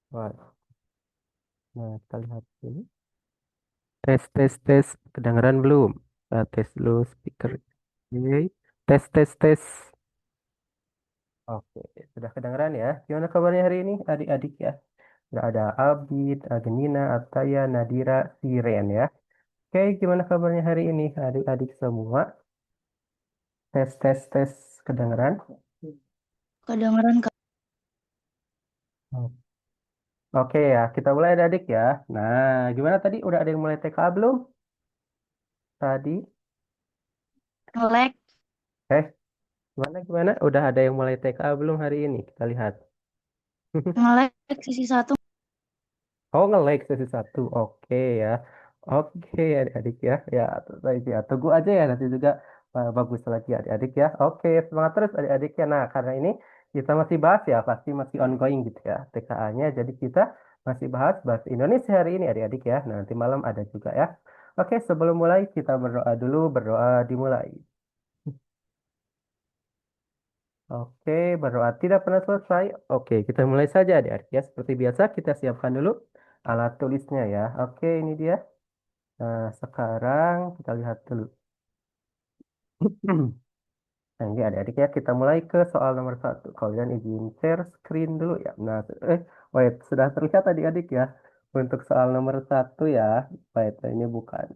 Wah, nah, kita lihat dulu. Tes, tes, tes. Kedengeran belum? Tes dulu speaker. Oke. Tes, tes, tes. Oke, sudah kedengeran ya. Gimana kabarnya hari ini, adik-adik ya? Sudah ada Abid, Agenina, Ataya, Nadira, Siren ya. Oke, gimana kabarnya hari ini, adik-adik semua? Tes, tes, tes. Kedengeran? Kedengeran Kak. Oh. Oke ya, kita mulai adik-adik ya. Nah, gimana tadi? Udah ada yang mulai TK belum? Tadi? Ngelek, Eh, gimana, gimana? Udah ada yang mulai TK belum hari ini? Kita lihat. ngelek sisi satu. Oh, nge-like sesi satu. Oke ya. Oke adik-adik ya. Ya, ya. Tunggu aja ya nanti juga bagus lagi adik-adik ya. Oke, semangat terus adik-adik ya. Nah, karena ini kita masih bahas ya, pasti masih ongoing gitu ya TKA-nya. Jadi kita masih bahas bahasa Indonesia hari ini adik-adik ya. Nah, nanti malam ada juga ya. Oke, sebelum mulai kita berdoa dulu, berdoa dimulai. Oke, berdoa tidak pernah selesai. Oke, kita mulai saja adik-adik ya. Seperti biasa kita siapkan dulu alat tulisnya ya. Oke, ini dia. Nah, sekarang kita lihat dulu. Nah, ini adik-adik ya, kita mulai ke soal nomor satu. Kalian izin share screen dulu ya. Nah, wait, sudah terlihat adik-adik ya. Untuk soal nomor satu ya. Wait, ini bukan.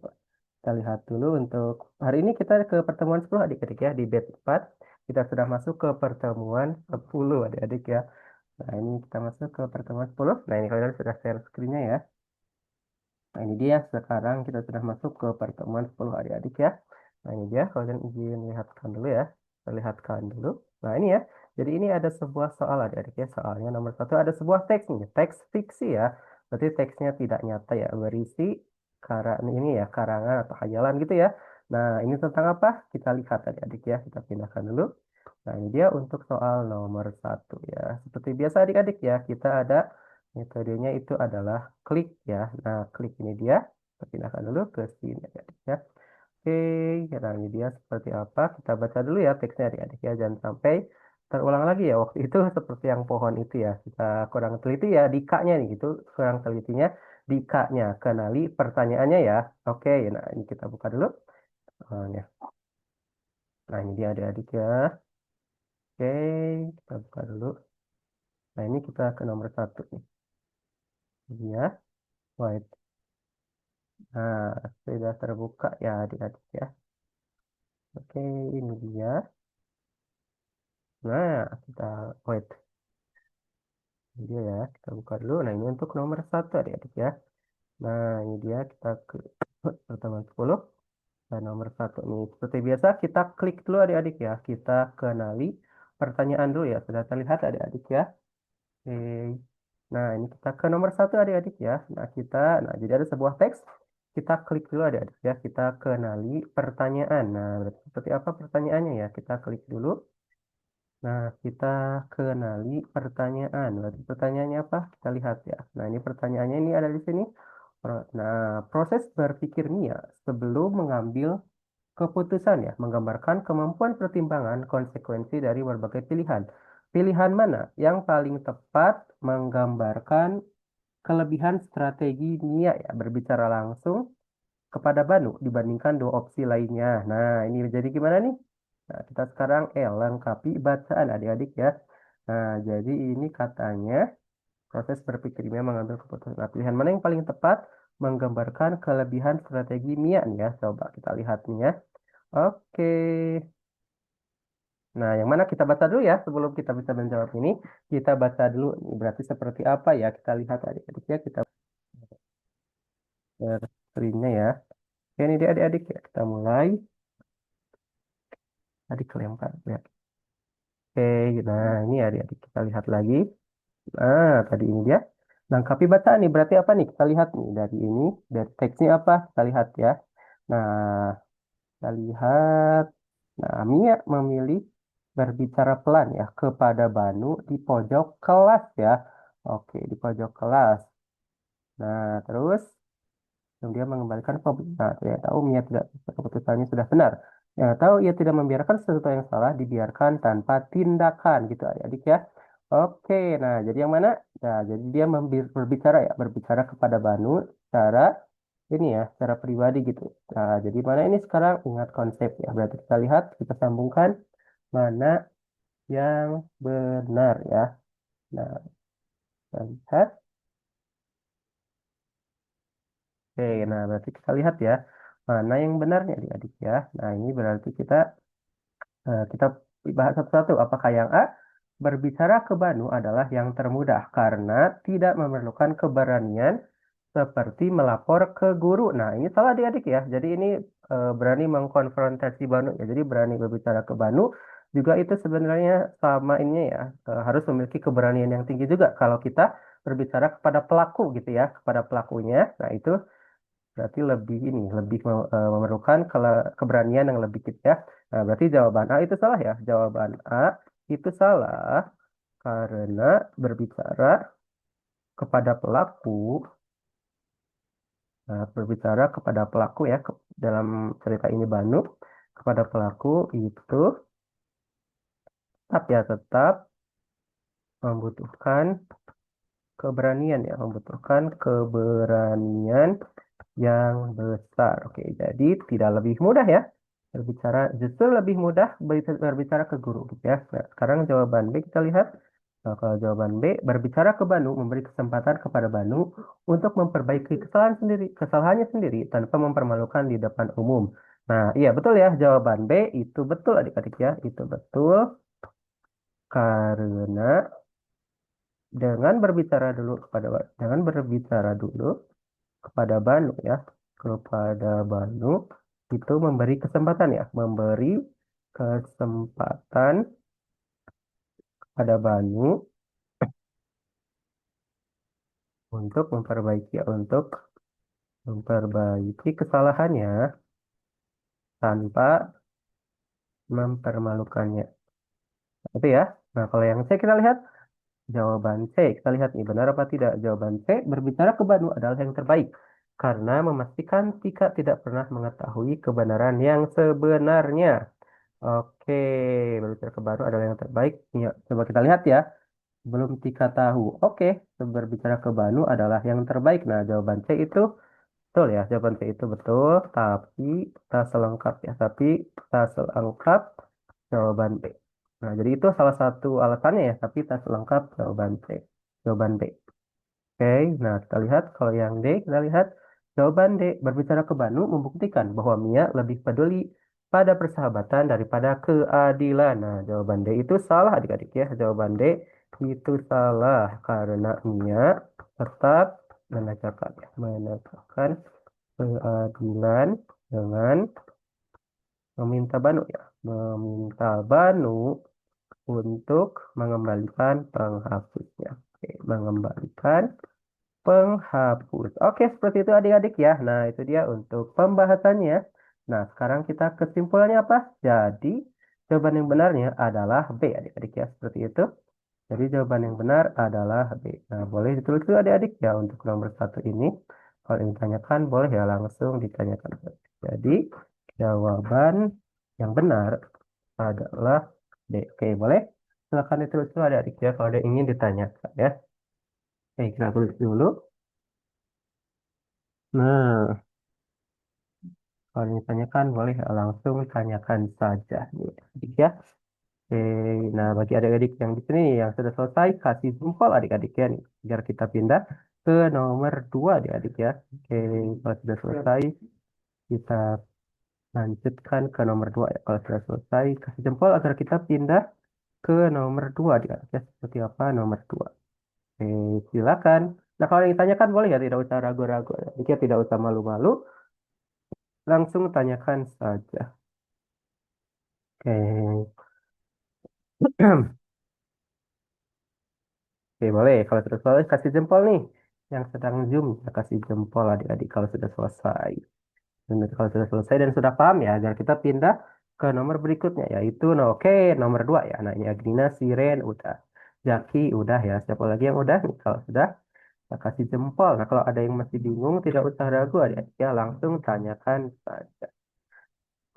Kita lihat dulu untuk hari ini kita ke pertemuan 10 adik-adik ya. Di bed 4 kita sudah masuk ke pertemuan 10 adik-adik ya. Nah, ini kita masuk ke pertemuan 10. Nah, ini kalian sudah share screen-nya ya. Nah, ini dia. Sekarang kita sudah masuk ke pertemuan 10 adik-adik ya. Nah, ini dia. Kalian izin lihatkan dulu ya. Kita lihatkan dulu. Nah, ini ya. Jadi ini ada sebuah soal adik-adik ya. Soalnya nomor satu ada sebuah teks nih. Teks fiksi ya. Berarti teksnya tidak nyata ya. Berisi ini ya. Karangan atau hayalan gitu ya. Nah, ini tentang apa? Kita lihat adik-adik ya. Kita pindahkan dulu. Nah, ini dia untuk soal nomor satu ya. Seperti biasa adik-adik ya. Kita ada metodenya itu adalah klik ya. Nah, klik ini dia. Kita pindahkan dulu ke sini adik-adik ya. Oke, nah ini dia seperti apa. Kita baca dulu ya teksnya adik-adik ya. Jangan sampai terulang lagi ya. Waktu itu seperti yang pohon itu ya. Kita kurang teliti ya di K-nya nih gitu. Kurang telitinya di K-nya. Kenali pertanyaannya ya. Oke, nah ini kita buka dulu. Ya. Nah, ini dia adik-adik ya. Oke, kita buka dulu. Nah, ini kita ke nomor satu nih. Ini ya. White. Nah, sudah terbuka ya adik-adik ya. Oke, ini dia. Nah, kita wait. Ini dia ya. Kita buka dulu. Nah, ini untuk nomor satu adik-adik ya. Nah, ini dia kita ke pertemuan 10. Dan nomor satu nih. Seperti biasa, kita klik dulu adik-adik ya. Kita kenali pertanyaan dulu ya. Sudah terlihat adik-adik ya. Oke. Nah, ini kita ke nomor satu adik-adik ya. Nah, jadi ada sebuah teks. Kita klik dulu adik-adik ya. Kita kenali pertanyaan. Nah, berarti seperti apa pertanyaannya ya? Kita klik dulu. Nah, kita kenali pertanyaan. Berarti pertanyaannya apa? Kita lihat ya. Nah, ini pertanyaannya ini ada di sini. Nah, proses berpikir Mia sebelum mengambil keputusan ya, menggambarkan kemampuan pertimbangan konsekuensi dari berbagai pilihan. Pilihan mana yang paling tepat menggambarkan kelebihan strategi Mia ya, berbicara langsung kepada Banu dibandingkan dua opsi lainnya. Nah, ini jadi gimana nih? Nah, kita sekarang lengkapi bacaan adik-adik ya. Nah, jadi ini katanya proses berpikirnya mengambil keputusan. Nah, pilihan mana yang paling tepat menggambarkan kelebihan strategi Mia nih ya. Coba kita lihat nih ya. Oke. Nah, yang mana kita baca dulu ya sebelum kita bisa menjawab ini. Kita baca dulu nih, berarti seperti apa ya. Kita lihat adik-adik ya. Kita share screen-nya ya. Oke, ini dia adik-adik ya. Kita mulai. Tadi kelempar. Ya. Oke, nah ini adik-adik kita lihat lagi. Nah, tadi ini dia. Lengkapi bacaan nih, berarti apa nih? Kita lihat nih, dari ini, dari teksnya apa? Kita lihat ya. Nah, kita lihat. Nah, Mia memilih berbicara pelan ya kepada Banu di pojok kelas ya. Oke, di pojok kelas. Nah, terus dia mengembalikan nah, tidak tahu Mia tidak keputusannya sudah benar. Ya, tahu ia tidak membiarkan sesuatu yang salah dibiarkan tanpa tindakan gitu adik-adik ya. Oke, nah jadi yang mana? Nah, jadi dia berbicara ya, berbicara kepada Banu secara ini ya, secara pribadi gitu. Nah, jadi mana ini sekarang ingat konsep ya. Berarti kita lihat, kita sambungkan mana yang benar ya. Nah, kita lihat. Oke, nah berarti kita lihat ya, mana yang benarnya adik-adik ya. Nah, ini berarti kita bahas satu-satu. Apakah yang A berbicara ke Banu adalah yang termudah karena tidak memerlukan keberanian seperti melapor ke guru. Nah, ini salah adik-adik ya. Jadi ini berani mengkonfrontasi Banu ya. Jadi berani berbicara ke Banu juga itu sebenarnya sama ini ya. Harus memiliki keberanian yang tinggi juga kalau kita berbicara kepada pelaku gitu ya, kepada pelakunya. Nah, itu berarti lebih ini, lebih memerlukan keberanian yang lebih gitu ya. Nah, berarti jawaban A itu salah ya. Jawaban A itu salah karena berbicara kepada pelaku, berbicara kepada pelaku ya, dalam cerita ini Banu, kepada pelaku itu tetap ya, tetap membutuhkan keberanian ya, membutuhkan keberanian yang besar. Oke, jadi tidak lebih mudah ya berbicara, justru lebih mudah berbicara ke guru gitu ya. Nah, sekarang jawaban B kita lihat. Nah, kalau jawaban B, berbicara ke Banu memberi kesempatan kepada Banu untuk memperbaiki kesalahannya sendiri tanpa mempermalukan di depan umum. Nah, iya betul ya, jawaban B itu betul adik-adik ya, itu betul karena dengan berbicara dulu kepada Banu ya, kepada Banu itu memberi kesempatan ya, memberi kesempatan pada Banu untuk memperbaiki kesalahannya tanpa mempermalukannya. Itu ya. Nah, kalau yang C kita lihat jawaban C. Kita lihat nih benar apa tidak. Jawaban C berbicara ke Banu adalah yang terbaik karena memastikan Tika tidak pernah mengetahui kebenaran yang sebenarnya. Oke, berbicara ke Banu adalah yang terbaik. Ya, coba kita lihat ya. Belum Tika tahu. Oke, berbicara ke Banu adalah yang terbaik. Nah, jawaban C itu betul ya. Jawaban C itu betul, tapi tak selengkap ya. Tapi tak selengkap jawaban B. Nah, jadi itu salah satu alasannya ya, tapi tak selengkap jawaban C. Jawaban B. Oke, nah kita lihat kalau yang D, kita lihat jawaban D berbicara ke Banu membuktikan bahwa Mia lebih peduli pada persahabatan daripada keadilan. Nah, jawaban D itu salah adik-adik ya. Jawaban D itu salah karena Mia tetap menegakkan keadilan dengan meminta Banu ya, meminta Banu untuk mengembalikan penghapusnya. Oke, mengembalikan penghapus. Oke, seperti itu adik-adik ya. Nah, itu dia untuk pembahasannya. Nah, sekarang kita kesimpulannya apa? Jadi, jawaban yang benarnya adalah B, adik-adik ya. Seperti itu. Jadi, jawaban yang benar adalah B. Nah, boleh ditulis dulu adik-adik ya untuk nomor satu ini. Kalau ingin ditanyakan, boleh ya langsung ditanyakan. Jadi, jawaban yang benar adalah D. Oke, boleh? Silakan ditulis dulu adik-adik ya kalau ada yang ingin ditanyakan ya. Oke, kita tulis dulu. Nah, kalau ingin ditanyakan boleh langsung tanyakan saja nih, adik ya. Oke, nah bagi adik-adik yang di sini yang sudah selesai kasih jempol adik-adik ya nih, biar kita pindah ke nomor 2 adik-adik ya. Oke, kalau sudah selesai kita lanjutkan ke nomor 2 ya. Kalau sudah selesai kasih jempol agar kita pindah ke nomor 2 adik-adik ya. Seperti apa nomor 2? Oke, silakan. Nah, kalau yang ditanyakan boleh ya, tidak usah ragu-ragu. Adik ya, tidak usah malu-malu, langsung tanyakan saja. Oke. Oke, boleh. Kalau sudah selesai, kasih jempol nih. Yang sedang Zoom, ya, kasih jempol adik-adik kalau sudah selesai. Dan kalau sudah selesai dan sudah paham ya, agar kita pindah ke nomor berikutnya, yaitu, nah, oke, nomor 2 ya. Nah, ini Agrina, Siren, udah. Jaki, udah ya. Siapa lagi yang udah nih? Kalau sudah, kita kasih jempol. Nah, kalau ada yang masih bingung, tidak usah ragu adik-adik ya. Langsung tanyakan saja.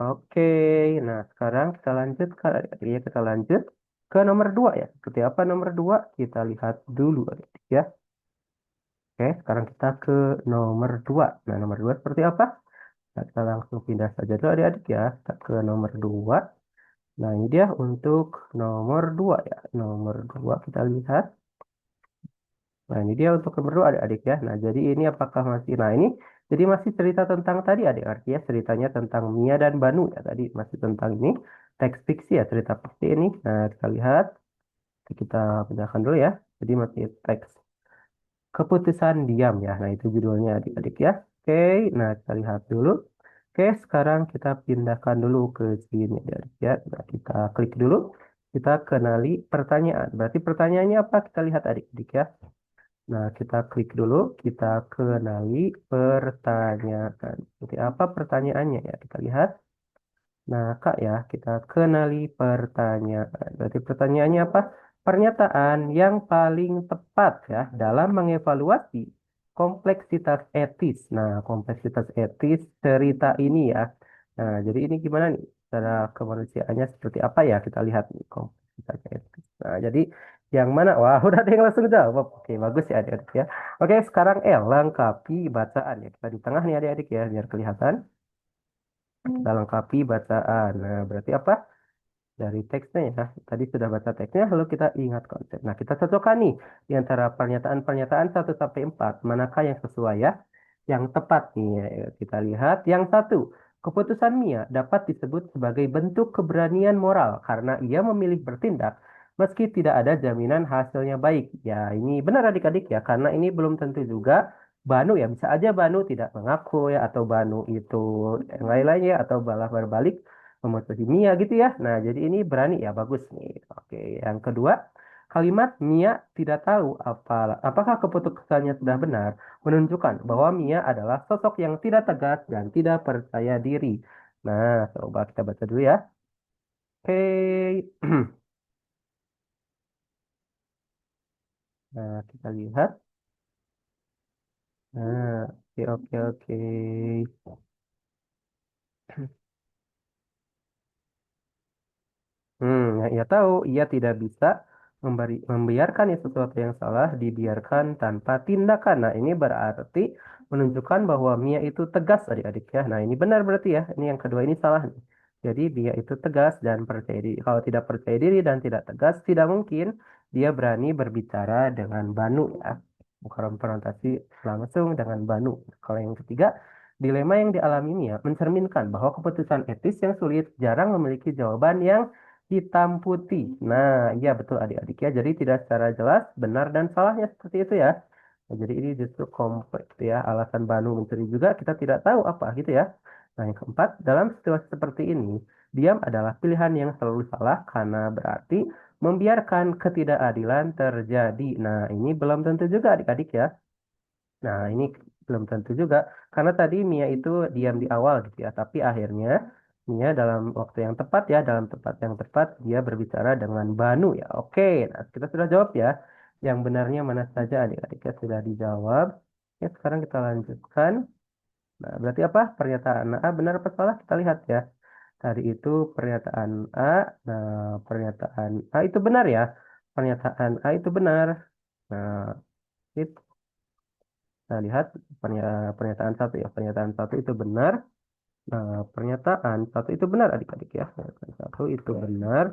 Oke, nah sekarang kita lanjut. Adik-adik ya, kita lanjut. ke nomor 2 ya. Seperti apa nomor 2? Kita lihat dulu adik ya. Oke, sekarang kita ke nomor 2. Nah, nomor 2 seperti apa? Nah, kita langsung pindah saja dulu adik-adik ya. Kita ke nomor 2. Nah, ini dia untuk nomor 2 ya. Nomor 2 kita lihat. Nah, ini dia untuk nomor 2 adik-adik ya. Nah, jadi ini apakah masih... Nah, ini jadi masih cerita tentang tadi adik. Artinya ceritanya tentang Mia dan Banu ya. Tadi masih tentang ini. Teks fiksi ya, cerita fiksi ini. Nah, kita lihat. Kita pindahkan dulu ya. Jadi masih teks keputusan diam ya. Nah, itu judulnya adik-adik ya. Oke, nah kita lihat dulu. Oke, sekarang kita pindahkan dulu ke sini adik-adik ya. Nah, kita klik dulu. Kita kenali pertanyaan. Berarti pertanyaannya apa? Kita lihat adik-adik ya. Nah, kita klik dulu. Kita kenali pertanyaan. Seperti apa pertanyaannya ya? Kita lihat. Nah, Kak ya, kita kenali pertanyaan. Berarti pertanyaannya apa? Pernyataan yang paling tepat ya dalam mengevaluasi kompleksitas etis. Nah, kompleksitas etis cerita ini ya. Nah, jadi ini gimana nih? Secara kemanusiaannya seperti apa ya? Kita lihat nih kompleksitas etis. Nah, jadi yang mana? Wah, udah ada yang langsung jawab. Oke, bagus ya adik-adik ya. Oke, sekarang lengkapi bacaan ya. Kita di tengah nih adik-adik ya, biar kelihatan. Kita lengkapi bacaan. Nah, berarti apa? Dari teksnya ya. Tadi sudah baca teksnya, lalu kita ingat konsep. Nah, kita cocokkan nih di antara pernyataan-pernyataan 1 sampai 4. Manakah yang sesuai ya? Yang tepat nih. Kita lihat. Yang satu, keputusan Mia dapat disebut sebagai bentuk keberanian moral karena ia memilih bertindak meski tidak ada jaminan hasilnya baik. Ya, ini benar adik-adik ya, karena ini belum tentu juga Banu ya. Bisa aja Banu tidak mengaku ya, atau Banu itu yang lain-lainnya, atau malah berbalik memusuhi Mia gitu ya. Nah, jadi ini berani ya, bagus nih. Oke, yang kedua, kalimat Mia tidak tahu apakah keputusannya sudah benar menunjukkan bahwa Mia adalah sosok yang tidak tegas dan tidak percaya diri. Nah, coba kita baca dulu ya. Oke. Nah, kita lihat. Nah, oke, oke, oke. Ya, ia tahu ia tidak bisa membiarkan ya sesuatu yang salah dibiarkan tanpa tindakan. Nah, ini berarti menunjukkan bahwa Mia itu tegas adik-adik ya. Nah, ini benar berarti ya. Ini yang kedua ini salah nih. Jadi Mia itu tegas dan percaya diri. Kalau tidak percaya diri dan tidak tegas, tidak mungkin dia berani berbicara dengan Banu ya. Konfrontasi langsung dengan Banu. Kalau yang ketiga, dilema yang dialami Mia mencerminkan bahwa keputusan etis yang sulit jarang memiliki jawaban yang hitam putih. Nah, iya betul adik-adik ya. Jadi tidak secara jelas benar dan salahnya seperti itu ya. Nah, jadi ini justru kompleks ya. Alasan Banu mencuri juga kita tidak tahu apa gitu ya. Nah, yang keempat, dalam situasi seperti ini, diam adalah pilihan yang selalu salah karena berarti membiarkan ketidakadilan terjadi. Nah, ini belum tentu juga adik-adik ya. Nah, ini belum tentu juga. Karena tadi Mia itu diam di awal gitu ya. Tapi akhirnya Mia dalam waktu yang tepat ya, dalam tempat yang tepat, dia berbicara dengan Banu ya. Oke, nah kita sudah jawab ya. Yang benarnya mana saja adik-adik ya sudah dijawab. Ya, sekarang kita lanjutkan. Nah, berarti apa? Pernyataan A benar apa salah? Kita lihat ya. Tadi itu pernyataan A. Nah, pernyataan A itu benar ya. Pernyataan A itu benar. Nah, itu. Nah, lihat pernyataan satu ya. Pernyataan satu itu benar. Nah, pernyataan satu itu benar adik-adik ya. Pernyataan satu itu benar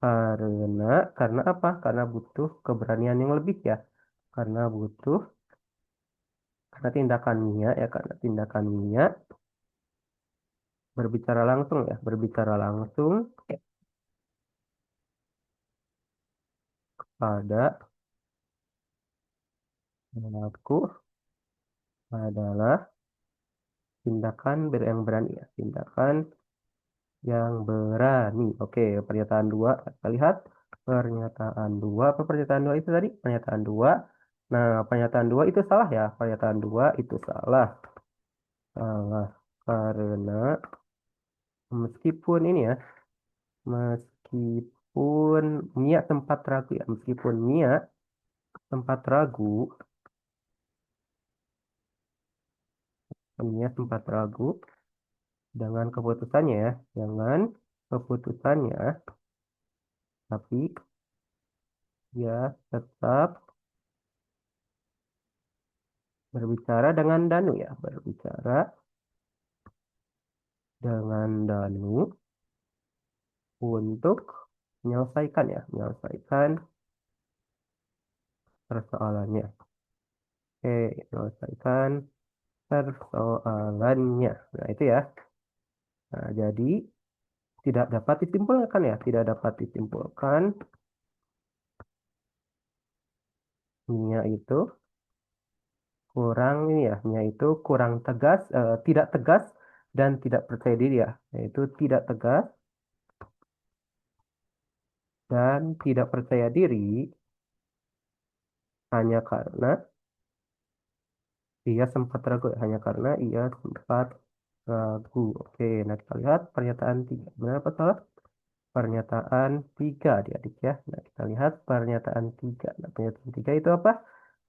karena apa? Karena butuh keberanian yang lebih ya. Karena butuh karena tindakan Mia ya, karena tindakan Mia berbicara langsung ya, berbicara langsung pada aku adalah tindakan yang berani ya, tindakan yang berani. Oke, pernyataan dua. Kita lihat pernyataan dua. Apa pernyataan dua itu tadi? Pernyataan dua. Nah, pernyataan dua itu salah ya. Pernyataan dua itu salah. Salah karena meskipun ini ya, meskipun Mia sempat ragu ya, meskipun Mia sempat ragu, Mia sempat ragu dengan keputusannya ya, dengan keputusannya. tapi dia tetap berbicara dengan Danu ya, berbicara dengan Danu untuk menyelesaikan ya, menyelesaikan persoalannya. Oke, menyelesaikan persoalannya. Nah, itu ya. Nah, jadi tidak dapat disimpulkan ya, tidak dapat disimpulkan nya itu kurang ini ya, nya itu kurang tegas, tidak tegas dan tidak percaya diri ya, yaitu tidak tegas dan tidak percaya diri hanya karena ia sempat ragu, hanya karena ia sempat ragu. Oke, nah kita lihat pernyataan tiga. Benar apa salah? Pernyataan tiga adik-adik ya. Nah, kita lihat pernyataan tiga. Nah, pernyataan tiga itu apa?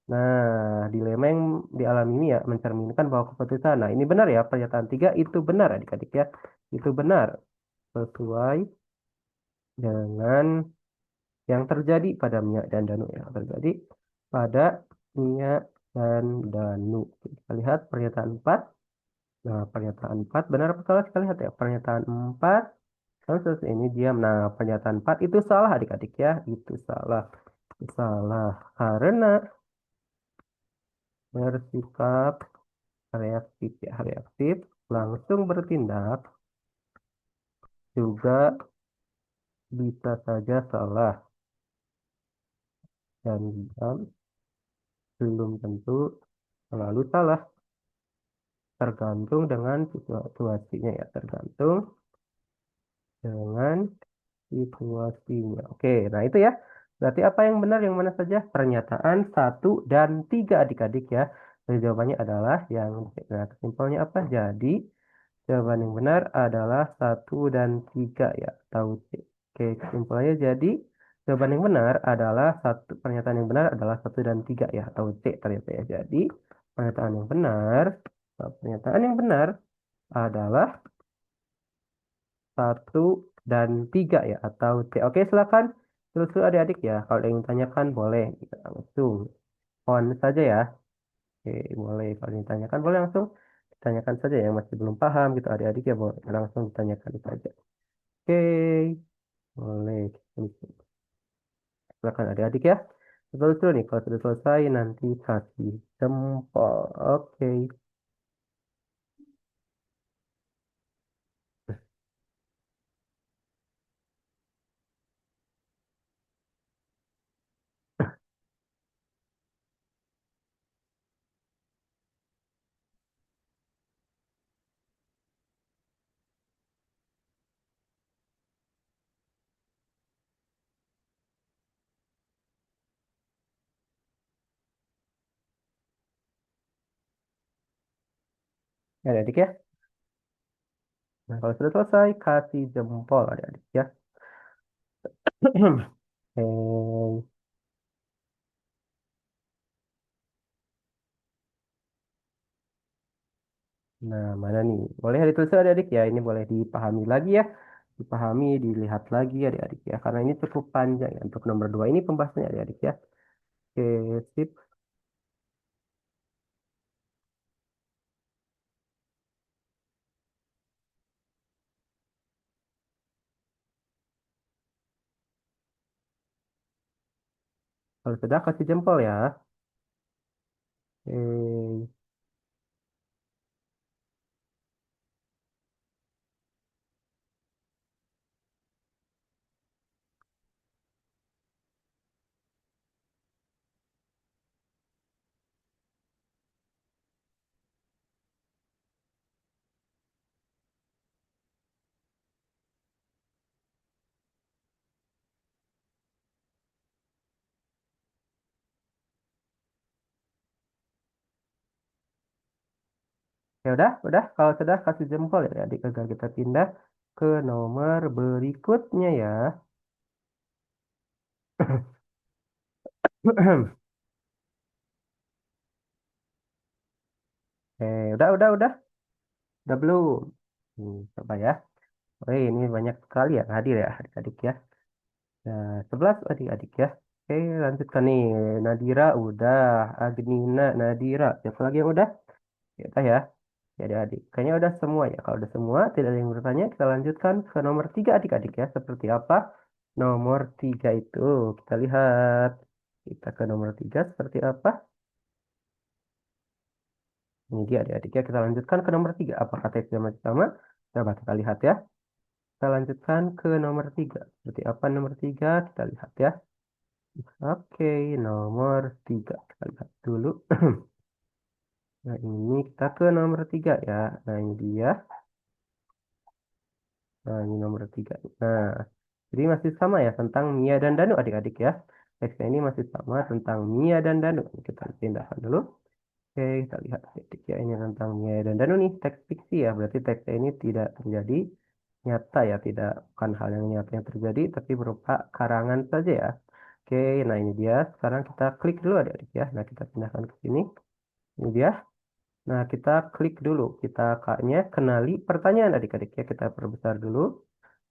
Nah, dilema yang dialami ini ya mencerminkan bahwa keputusan. Nah, ini benar ya, pernyataan tiga itu benar adik-adik ya. Itu benar sesuai dengan yang terjadi pada Mia dan Danu ya. Terjadi pada Mia dan Danu. Kita lihat pernyataan 4. Nah, pernyataan 4 benar apa salah? Kita lihat ya. Pernyataan 4 kasus ini diam. Nah, pernyataan 4 itu salah adik-adik ya. Itu salah. Itu salah. Karena bersikap reaktif ya. Reaktif langsung bertindak juga bisa saja salah. Dan diam belum tentu selalu salah. Tergantung dengan situasinya ya. Tergantung dengan situasinya. Oke, nah itu ya. Berarti apa yang benar, yang mana saja? Pernyataan satu dan tiga adik-adik ya. Jadi jawabannya adalah yang, nah kesimpulannya apa? Jadi jawaban yang benar adalah satu dan tiga ya. Tahu C. Oke, kesimpulannya jadi jawaban yang benar adalah satu, pernyataan yang benar adalah satu dan tiga ya. Atau C ternyata ya. Jadi pernyataan yang benar, pernyataan yang benar adalah satu dan tiga ya atau C. Oke, silakan terus adik-adik ya. Kalau ada yang tanyakan boleh langsung on saja ya. Oke, boleh kalau yang tanyakan boleh langsung ditanyakan saja yang masih belum paham gitu adik-adik ya boleh langsung ditanyakan saja. Oke, boleh. Silakan adik-adik ya. Terus dulu nih kalau sudah selesai nanti kasih jempol. Oke. Ya, adik-adik ya. Nah, kalau sudah selesai kasih jempol adik-adik ya. Oke. Nah, mana nih? Boleh ditulis adik-adik ya. Ini boleh dipahami lagi ya. Dipahami, dilihat lagi adik-adik ya. Karena ini cukup panjang ya. Untuk nomor 2 ini pembahasannya adik-adik ya. Oke, sip. Kalau sudah kasih jempol ya. Oke. Ya udah. Kalau sudah kasih jempol ya adik agar kita pindah ke nomor berikutnya ya. Udah belum? Coba ya. Oh, ini banyak sekali ya hadir ya adik-adik ya. Nah, 11 adik-adik ya. Oke, lanjutkan nih. Nadira udah. Agnina, Nadira. Siapa lagi yang udah? Kita ya. Ya adik-adik. Kayaknya udah semua ya. Kalau udah semua, tidak ada yang bertanya. Kita lanjutkan ke nomor 3 adik-adik ya. Seperti apa? Nomor 3 itu. Kita lihat. Kita ke nomor 3 seperti apa? Ini dia adik-adik ya. Kita lanjutkan ke nomor 3. Apakah teksnya masih sama? Coba kita lihat ya. Kita lanjutkan ke nomor 3. Seperti apa nomor 3? Kita lihat ya. Oke, nomor 3. Kita lihat dulu. Nah, ini kita ke nomor 3 ya. Nah, ini dia. Nah, ini nomor 3. Nah, jadi masih sama ya tentang Mia dan Danu adik-adik ya. Teksnya ini masih sama tentang Mia dan Danu. Kita pindahkan dulu. Oke, kita lihat adik ya. Ini tentang Mia dan Danu nih. Teks fiksi ya. Berarti teksnya ini tidak terjadi nyata ya. Tidak bukan hal yang nyata yang terjadi. Tapi berupa karangan saja ya. Oke, nah ini dia. Sekarang kita klik dulu adik-adik ya. Nah, kita pindahkan ke sini. Ini dia. Nah, kita klik dulu. Kita kaknya kenali pertanyaan adik-adik ya. Kita perbesar dulu.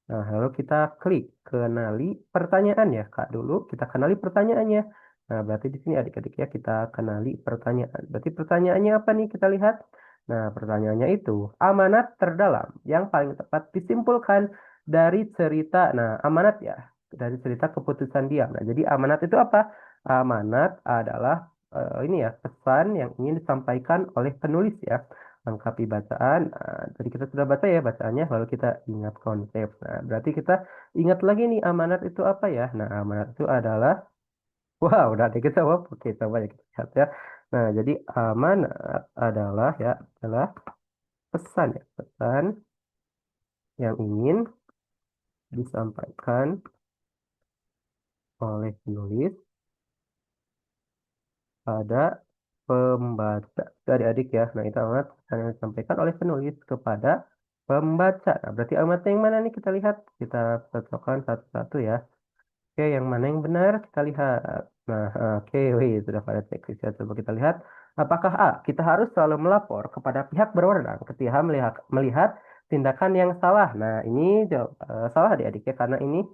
Nah, lalu kita klik kenali pertanyaan ya, Kak dulu. Kita kenali pertanyaannya. Nah, berarti di sini adik-adik ya kita kenali pertanyaan. Berarti pertanyaannya apa nih kita lihat? Nah, pertanyaannya itu amanat terdalam yang paling tepat disimpulkan dari cerita. Nah, amanat ya dari cerita keputusan diam. Nah, jadi amanat itu apa? Amanat adalah ini ya pesan yang ingin disampaikan oleh penulis ya. Lengkapi bacaan. Nah, tadi kita sudah baca ya bacaannya, lalu kita ingat konsep. Nah, berarti kita ingat lagi nih amanat itu apa ya? Nah, amanat itu adalah, wah, udah ada kita jawab. Oke, coba ya kita lihat ya. Nah, jadi amanat adalah ya adalah pesan ya, pesan yang ingin disampaikan oleh penulis pada pembaca. Adik-adik ya. Nah, itu amanat pesan yang disampaikan oleh penulis kepada pembaca. Nah, berarti amanat yang mana nih kita lihat? Kita cocokkan satu-satu ya. Oke, yang mana yang benar? Kita lihat. Nah, oke, wih, sudah pada checklist ya. Coba kita lihat. Apakah A, kita harus selalu melapor kepada pihak berwenang ketika melihat tindakan yang salah? Nah, ini jawab, salah adik-adik ya, karena ini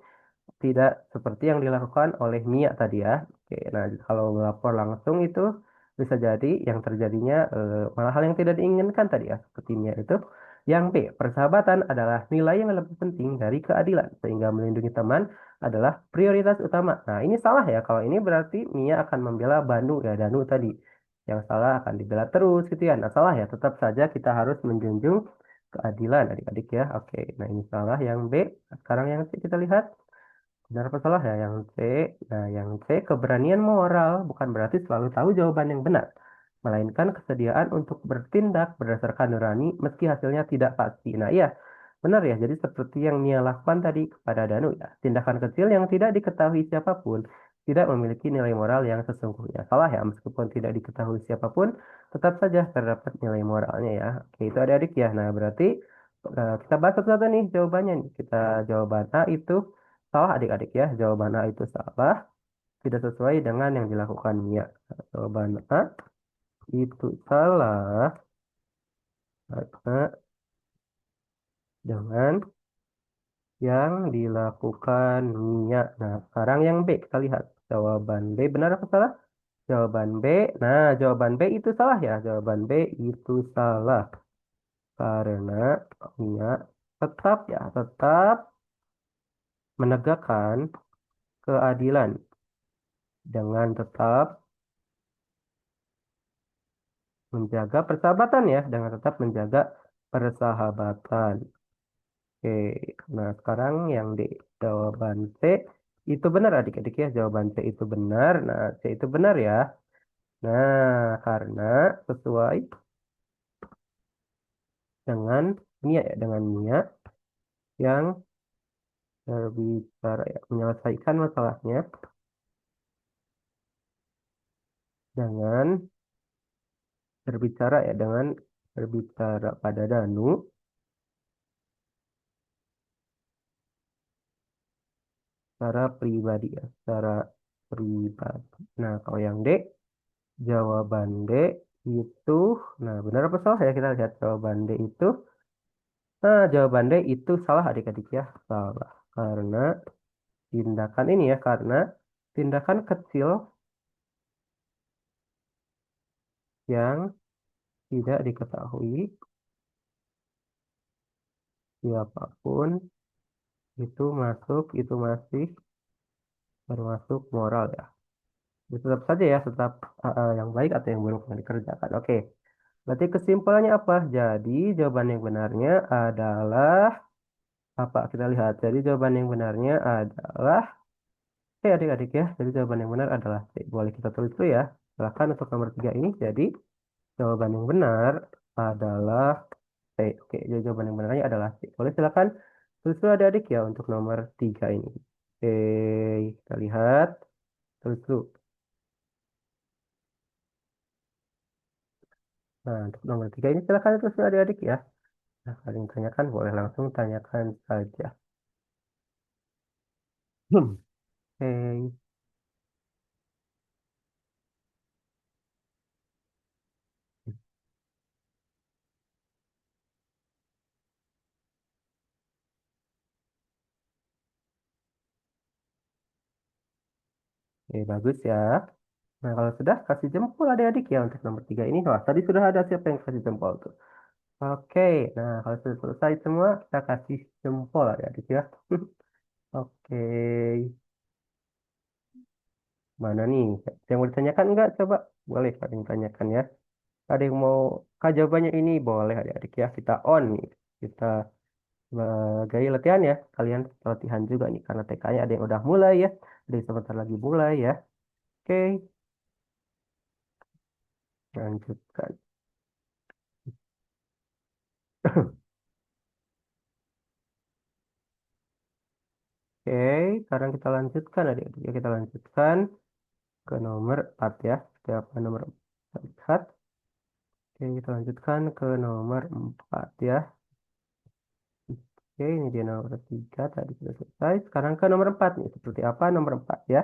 tidak seperti yang dilakukan oleh Mia tadi ya. Oke, nah kalau melapor langsung itu bisa jadi yang terjadinya malah hal yang tidak diinginkan tadi ya, seperti Mia itu. Yang B, persahabatan adalah nilai yang lebih penting dari keadilan, sehingga melindungi teman adalah prioritas utama. Nah, ini salah ya. Kalau ini berarti Mia akan membela Banu ya, Danu tadi. Yang salah akan dibela terus gitu ya. Nah, salah ya. Tetap saja kita harus menjunjung keadilan adik-adik ya. Oke, nah ini salah yang B. Sekarang yang C kita lihat. Benar apa salah ya yang C? Nah, yang C keberanian moral bukan berarti selalu tahu jawaban yang benar, melainkan kesediaan untuk bertindak berdasarkan nurani meski hasilnya tidak pasti. Nah, iya, benar ya. Jadi seperti yang Nia lakukan tadi kepada Danu ya, tindakan kecil yang tidak diketahui siapapun tidak memiliki nilai moral yang sesungguhnya. Salah ya, meskipun tidak diketahui siapapun, tetap saja terdapat nilai moralnya ya. Oke, itu adik-adik ya. Nah, berarti kita bahas satu-satu nih jawabannya nih. Kita jawaban A itu salah adik-adik ya. Jawaban A itu salah. Tidak sesuai dengan yang dilakukan Mia. Jawaban A itu salah karena dengan yang dilakukan Mia. Nah, sekarang yang B. Kita lihat. Jawaban B benar apa salah? Jawaban B. Nah, jawaban B itu salah ya. Jawaban B itu salah. Karena Mia tetap ya. Tetap menegakkan keadilan. Dengan tetap menjaga persahabatan ya, dengan tetap menjaga persahabatan. Oke, nah sekarang yang di jawaban C itu benar adik-adik ya, jawaban C itu benar. Nah, C itu benar ya. Nah, karena sesuai dengan Mia ya, dengan Mia yang berbicara ya, menyelesaikan masalahnya dengan berbicara ya, dengan berbicara pada Danu secara pribadi ya, secara pribadi. Nah, kalau yang D, jawaban D itu, nah benar apa salah ya kita lihat jawaban D itu. Nah, jawaban D itu salah adik-adik ya, salah. Karena tindakan ini ya, karena tindakan kecil yang tidak diketahui siapapun itu masih termasuk moral ya. Jadi tetap saja ya, tetap yang baik atau yang buruk yang dikerjakan. Oke, berarti kesimpulannya apa? Jadi jawaban yang benarnya adalah apa? Kita lihat. Jadi jawaban yang benarnya adalah adik-adik ya. Jadi jawaban yang benar adalah C. Boleh kita tulis dulu ya. Silahkan untuk nomor 3 ini. Jadi jawaban yang benar adalah C. Oke, jadi jawaban yang benarnya adalah C. Boleh silakan tulis dulu adik-adik ya untuk nomor 3 ini. Oke, kita lihat. Tulis dulu. Nah, untuk nomor 3 ini silakan tulis dulu adik-adik ya. Nah, kalau yang tanyakan boleh langsung tanyakan saja. Oke, oke, bagus ya. Nah, kalau sudah kasih jempol adik-adik ya untuk nomor 3 ini. Wah, tadi sudah ada siapa yang kasih jempol tuh. Oke, nah kalau sudah selesai semua, kita kasih jempol adik-adik ya. Oke, mana nih? Yang mau ditanyakan enggak? Coba, boleh ada yang tanyakan ya. Ada yang mau jawabannya ini? Boleh adik-adik ya. Kita on nih. Kita sebagai latihan ya. Kalian latihan juga nih, karena TK-nya ada yang udah mulai ya. Ada yang sebentar lagi mulai ya. Oke, lanjutkan. Oke, sekarang kita lanjutkan adik-adik ya. Kita lanjutkan ke nomor 4 ya. Siapa nomor 4? Lihat. Oke, kita lanjutkan ke nomor 4 ya. Oke, ini dia nomor 3 tadi sudah selesai. Sekarang ke nomor 4 nih. Seperti apa nomor 4 ya?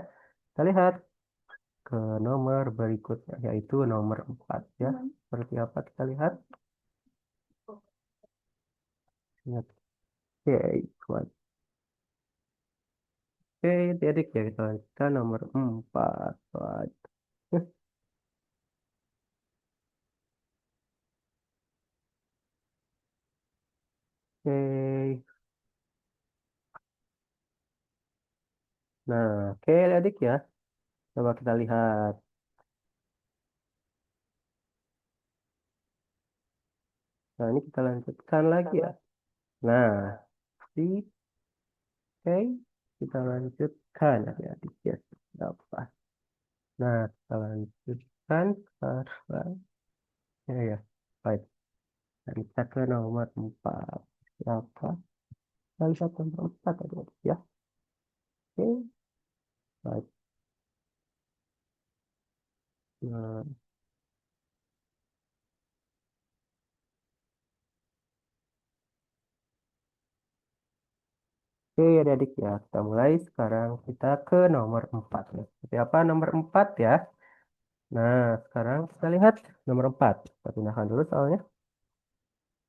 Kita lihat ke nomor berikutnya, yaitu nomor 4 ya. Seperti apa kita lihat? Oke, kuat. Oke, adik ya, kita lanjutkan nomor 4. Kuat. Oke, nah, oke adik ya. Coba kita lihat. Nah, ini kita lanjutkan lagi ya. Nah, si, oke, kita lanjutkan adik-adik ya. Apa? Nah, kita lanjutkan sekarang. Ya, ya. Baik. Dan kita ke nomor 4. Siapa? Kita lihat nomor 4 adik-adik ya. Oke, baik. Nah, oke adik-adik ya. Kita mulai sekarang. Kita ke nomor 4 ya. Seperti apa nomor 4 ya? Nah, sekarang kita lihat nomor 4. Kita pindahkan dulu soalnya.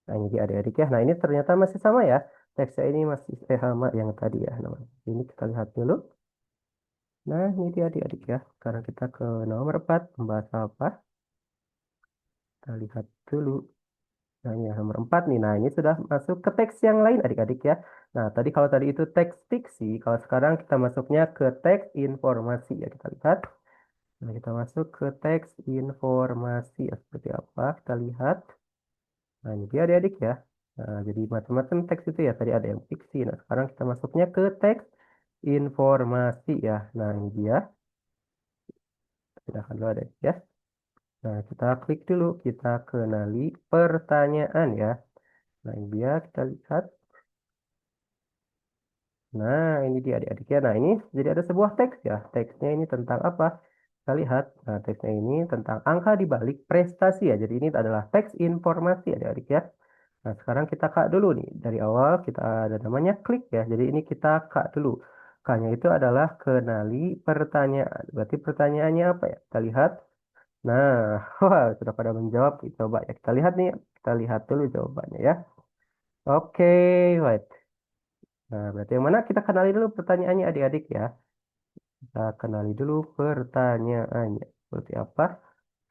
Nah, ini dia adik-adik ya. Nah, ini ternyata masih sama ya. Teksnya ini masih sama yang tadi ya. Nomor ini kita lihat dulu. Nah, ini dia adik-adik ya. Sekarang kita ke nomor 4. Membahas apa? Kita lihat dulu. Nah, ini ya, nomor 4 nih. Nah, ini sudah masuk ke teks yang lain adik-adik ya. Nah, tadi kalau tadi itu teks fiksi. Kalau sekarang kita masuknya ke teks informasi ya. Kita lihat. Nah, kita masuk ke teks informasi ya. Seperti apa? Kita lihat. Nah, ini dia adik-adik ya. Nah, jadi macam-macam teks itu ya. Tadi ada yang fiksi. Nah, sekarang kita masuknya ke teks informasi ya. Nah, ini dia. Kita akan dulu ada ya. Nah, kita klik dulu. Kita kenali pertanyaan ya. Nah, ini dia. Kita lihat. Nah, ini dia adik-adik ya. Nah, ini jadi ada sebuah teks ya. Teksnya ini tentang apa? Kita lihat. Nah, teksnya ini tentang angka di balik prestasi ya. Jadi ini adalah teks informasi adik-adik ya. Nah, sekarang kita kak dulu nih. Dari awal kita ada namanya klik ya. Jadi ini kita kak dulu. K-nya itu adalah kenali pertanyaan. Berarti pertanyaannya apa ya? Kita lihat. Nah, wah, sudah pada menjawab. Coba ya kita lihat nih. Kita lihat dulu jawabannya ya. Oke, wait. Nah, berarti yang mana kita kenali dulu pertanyaannya adik-adik ya. Kita kenali dulu pertanyaannya. Seperti apa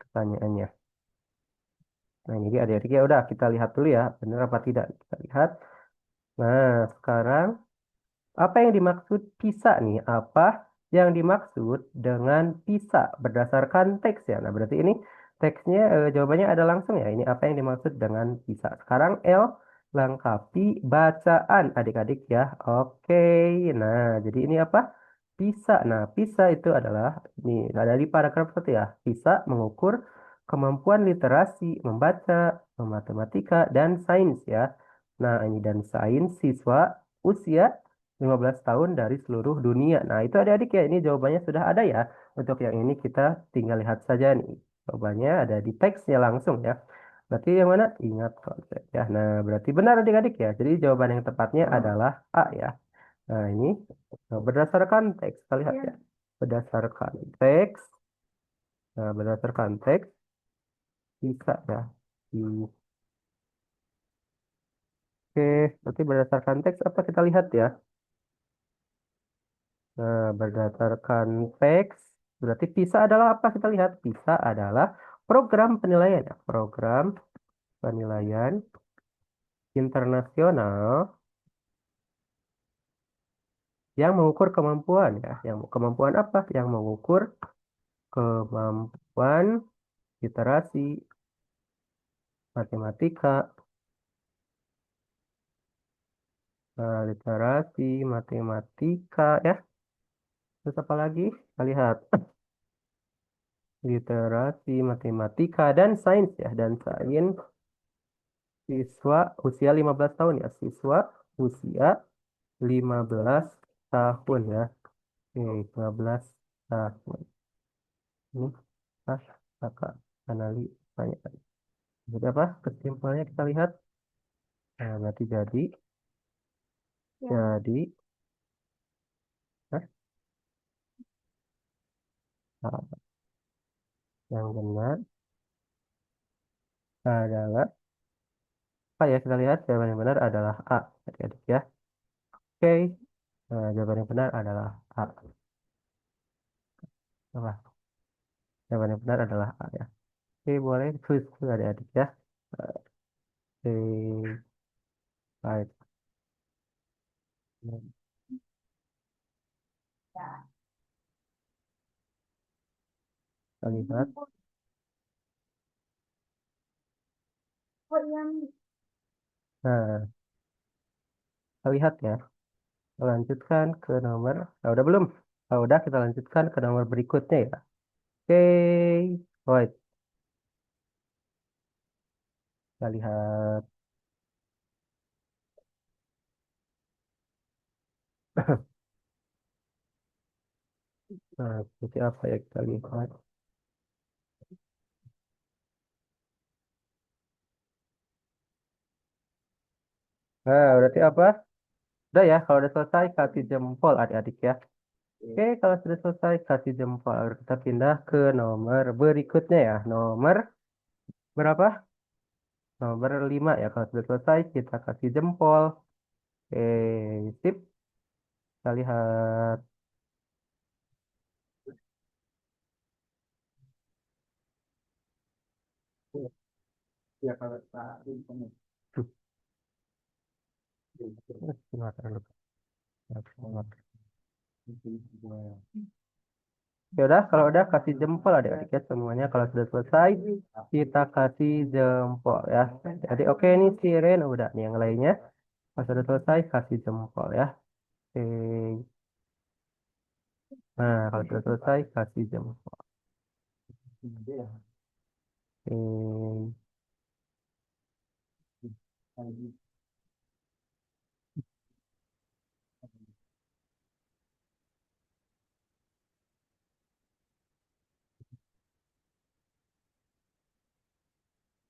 pertanyaannya? Nah, ini dia adik-adik ya. Udah, kita lihat dulu ya. Benar apa tidak? Kita lihat. Nah, sekarang apa yang dimaksud bisa nih? Apa yang dimaksud dengan bisa berdasarkan teks ya? Nah, berarti ini teksnya jawabannya ada langsung ya. Ini apa yang dimaksud dengan bisa. Sekarang L lengkapi bacaan adik-adik ya. Oke. Nah, jadi ini apa? Bisa. Nah, bisa itu adalah ini ada di paragraf satu ya. Bisa mengukur kemampuan literasi, membaca, matematika, dan sains ya. Nah, ini dan sains siswa usia 15 tahun dari seluruh dunia. Nah, itu adik-adik ya, ini jawabannya sudah ada ya. Untuk yang ini kita tinggal lihat saja nih. Jawabannya ada di teksnya langsung ya. Berarti yang mana? Ingat konsep ya. Nah, berarti benar adik-adik ya. Jadi jawaban yang tepatnya adalah A ya. Nah, ini berdasarkan teks. Kita lihat ya. Berdasarkan teks. Nah, berdasarkan teks bisa ya. Oke, berarti berdasarkan teks apa kita lihat ya. Nah, berdasarkan teks, berarti PISA adalah apa? Kita lihat. PISA adalah program penilaian ya. Program penilaian internasional yang mengukur kemampuan ya. Yang kemampuan apa? Yang mengukur kemampuan literasi, matematika, literasi, matematika ya. Terus apa lagi? Kita lihat literasi, matematika, dan sains ya. Dan sains siswa usia 15 tahun ya. Siswa usia 15 tahun ya. Oke, 15 tahun. Ini pas kakak anali banyak. Jadi apa? Kesimpulannya kita lihat. Nah, berarti jadi, nah, nah, yang benar adalah apa ya? Kita lihat jawaban yang benar adalah A. Adik-adik ya. Oke, nah, jawaban yang benar adalah A. Apa? Jawaban yang benar adalah A ya. Oke, boleh quiz adik-adik ya. Oke, baik. Kita lihat. Nah, kita lihat ya. Kita lanjutkan ke nomor. Nah, udah belum? Nah, udah kita lanjutkan ke nomor berikutnya ya. Oke, baik. Kita lihat. Nah, seperti apa ya kita lihat. Nah, berarti apa? Udah ya, kalau udah selesai kasih jempol adik-adik ya. Oke, kalau sudah selesai kasih jempol. Kita pindah ke nomor berikutnya ya. Nomor berapa? Nomor 5 ya. Kalau sudah selesai kita kasih jempol. Oke, sip. Kita lihat. Ya, kalau Ya udah, kalau udah kasih jempol adik-adik ya semuanya. Kalau sudah selesai, kita kasih jempol ya. Jadi oke nih si Ren udah nih yang lainnya. Kalau sudah selesai, kasih jempol ya. Oke. Nah, kalau sudah selesai, kasih jempol. Oke.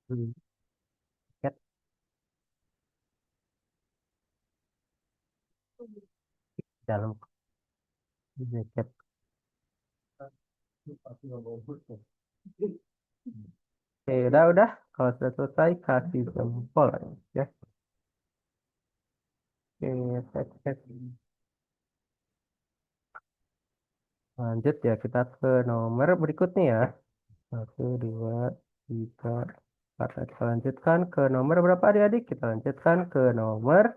Hmm, Cat, dalam jaket. Oke, udah. Kalau sudah selesai, kasih jempol ya. Oke, cek. Lanjut ya, kita ke nomor berikutnya ya. Satu, dua, tiga, empat. Nah, kita lanjutkan ke nomor berapa adik-adik? Kita lanjutkan ke nomor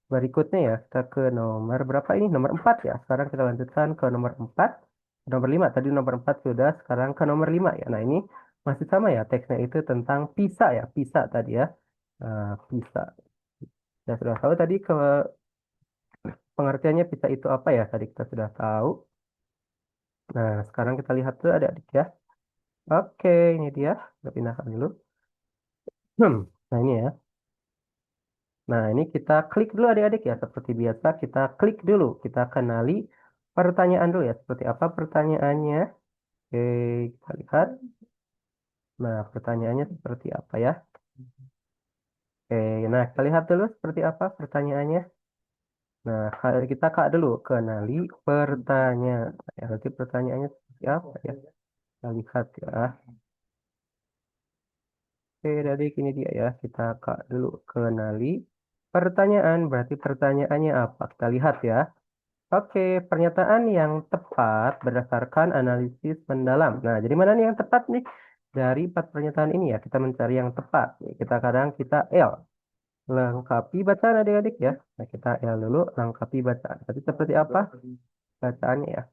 berikutnya ya. Kita ke nomor berapa ini? Nomor 4 ya. Sekarang kita lanjutkan ke nomor 4. Nomor 5. Tadi nomor 4 sudah. Sekarang ke nomor 5 ya. Nah ini masih sama ya. Teksnya itu tentang pisa ya. Pisa tadi ya. Nah, pisa. Kita sudah tahu tadi ke pengertiannya pisa itu apa ya. Tadi kita sudah tahu. Nah sekarang kita lihat tuh adik-adik ya. Oke ini dia. Kita pindahkan dulu. Nah ini ya. Nah, ini kita klik dulu adik-adik ya. Seperti biasa, kita klik dulu. Kita kenali pertanyaan dulu ya. Seperti apa pertanyaannya? Oke, kita lihat. Nah, pertanyaannya seperti apa ya? Oke, nah kita lihat dulu seperti apa pertanyaannya. Nah, kita kak dulu kenali pertanyaan. Ya, nanti pertanyaannya seperti apa ya? Kita lihat ya. Oke, jadi ini dia ya. Kita kak dulu kenali pertanyaan. Berarti pertanyaannya apa? Kita lihat ya. Oke, pernyataan yang tepat berdasarkan analisis mendalam. Nah, jadi mana nih yang tepat nih? Dari 4 pernyataan ini ya, kita mencari yang tepat. Nih, kita kadang kita L. Lengkapi bacaan adik-adik ya. Nah, kita L dulu, lengkapi bacaan. Jadi seperti apa bacaannya ya?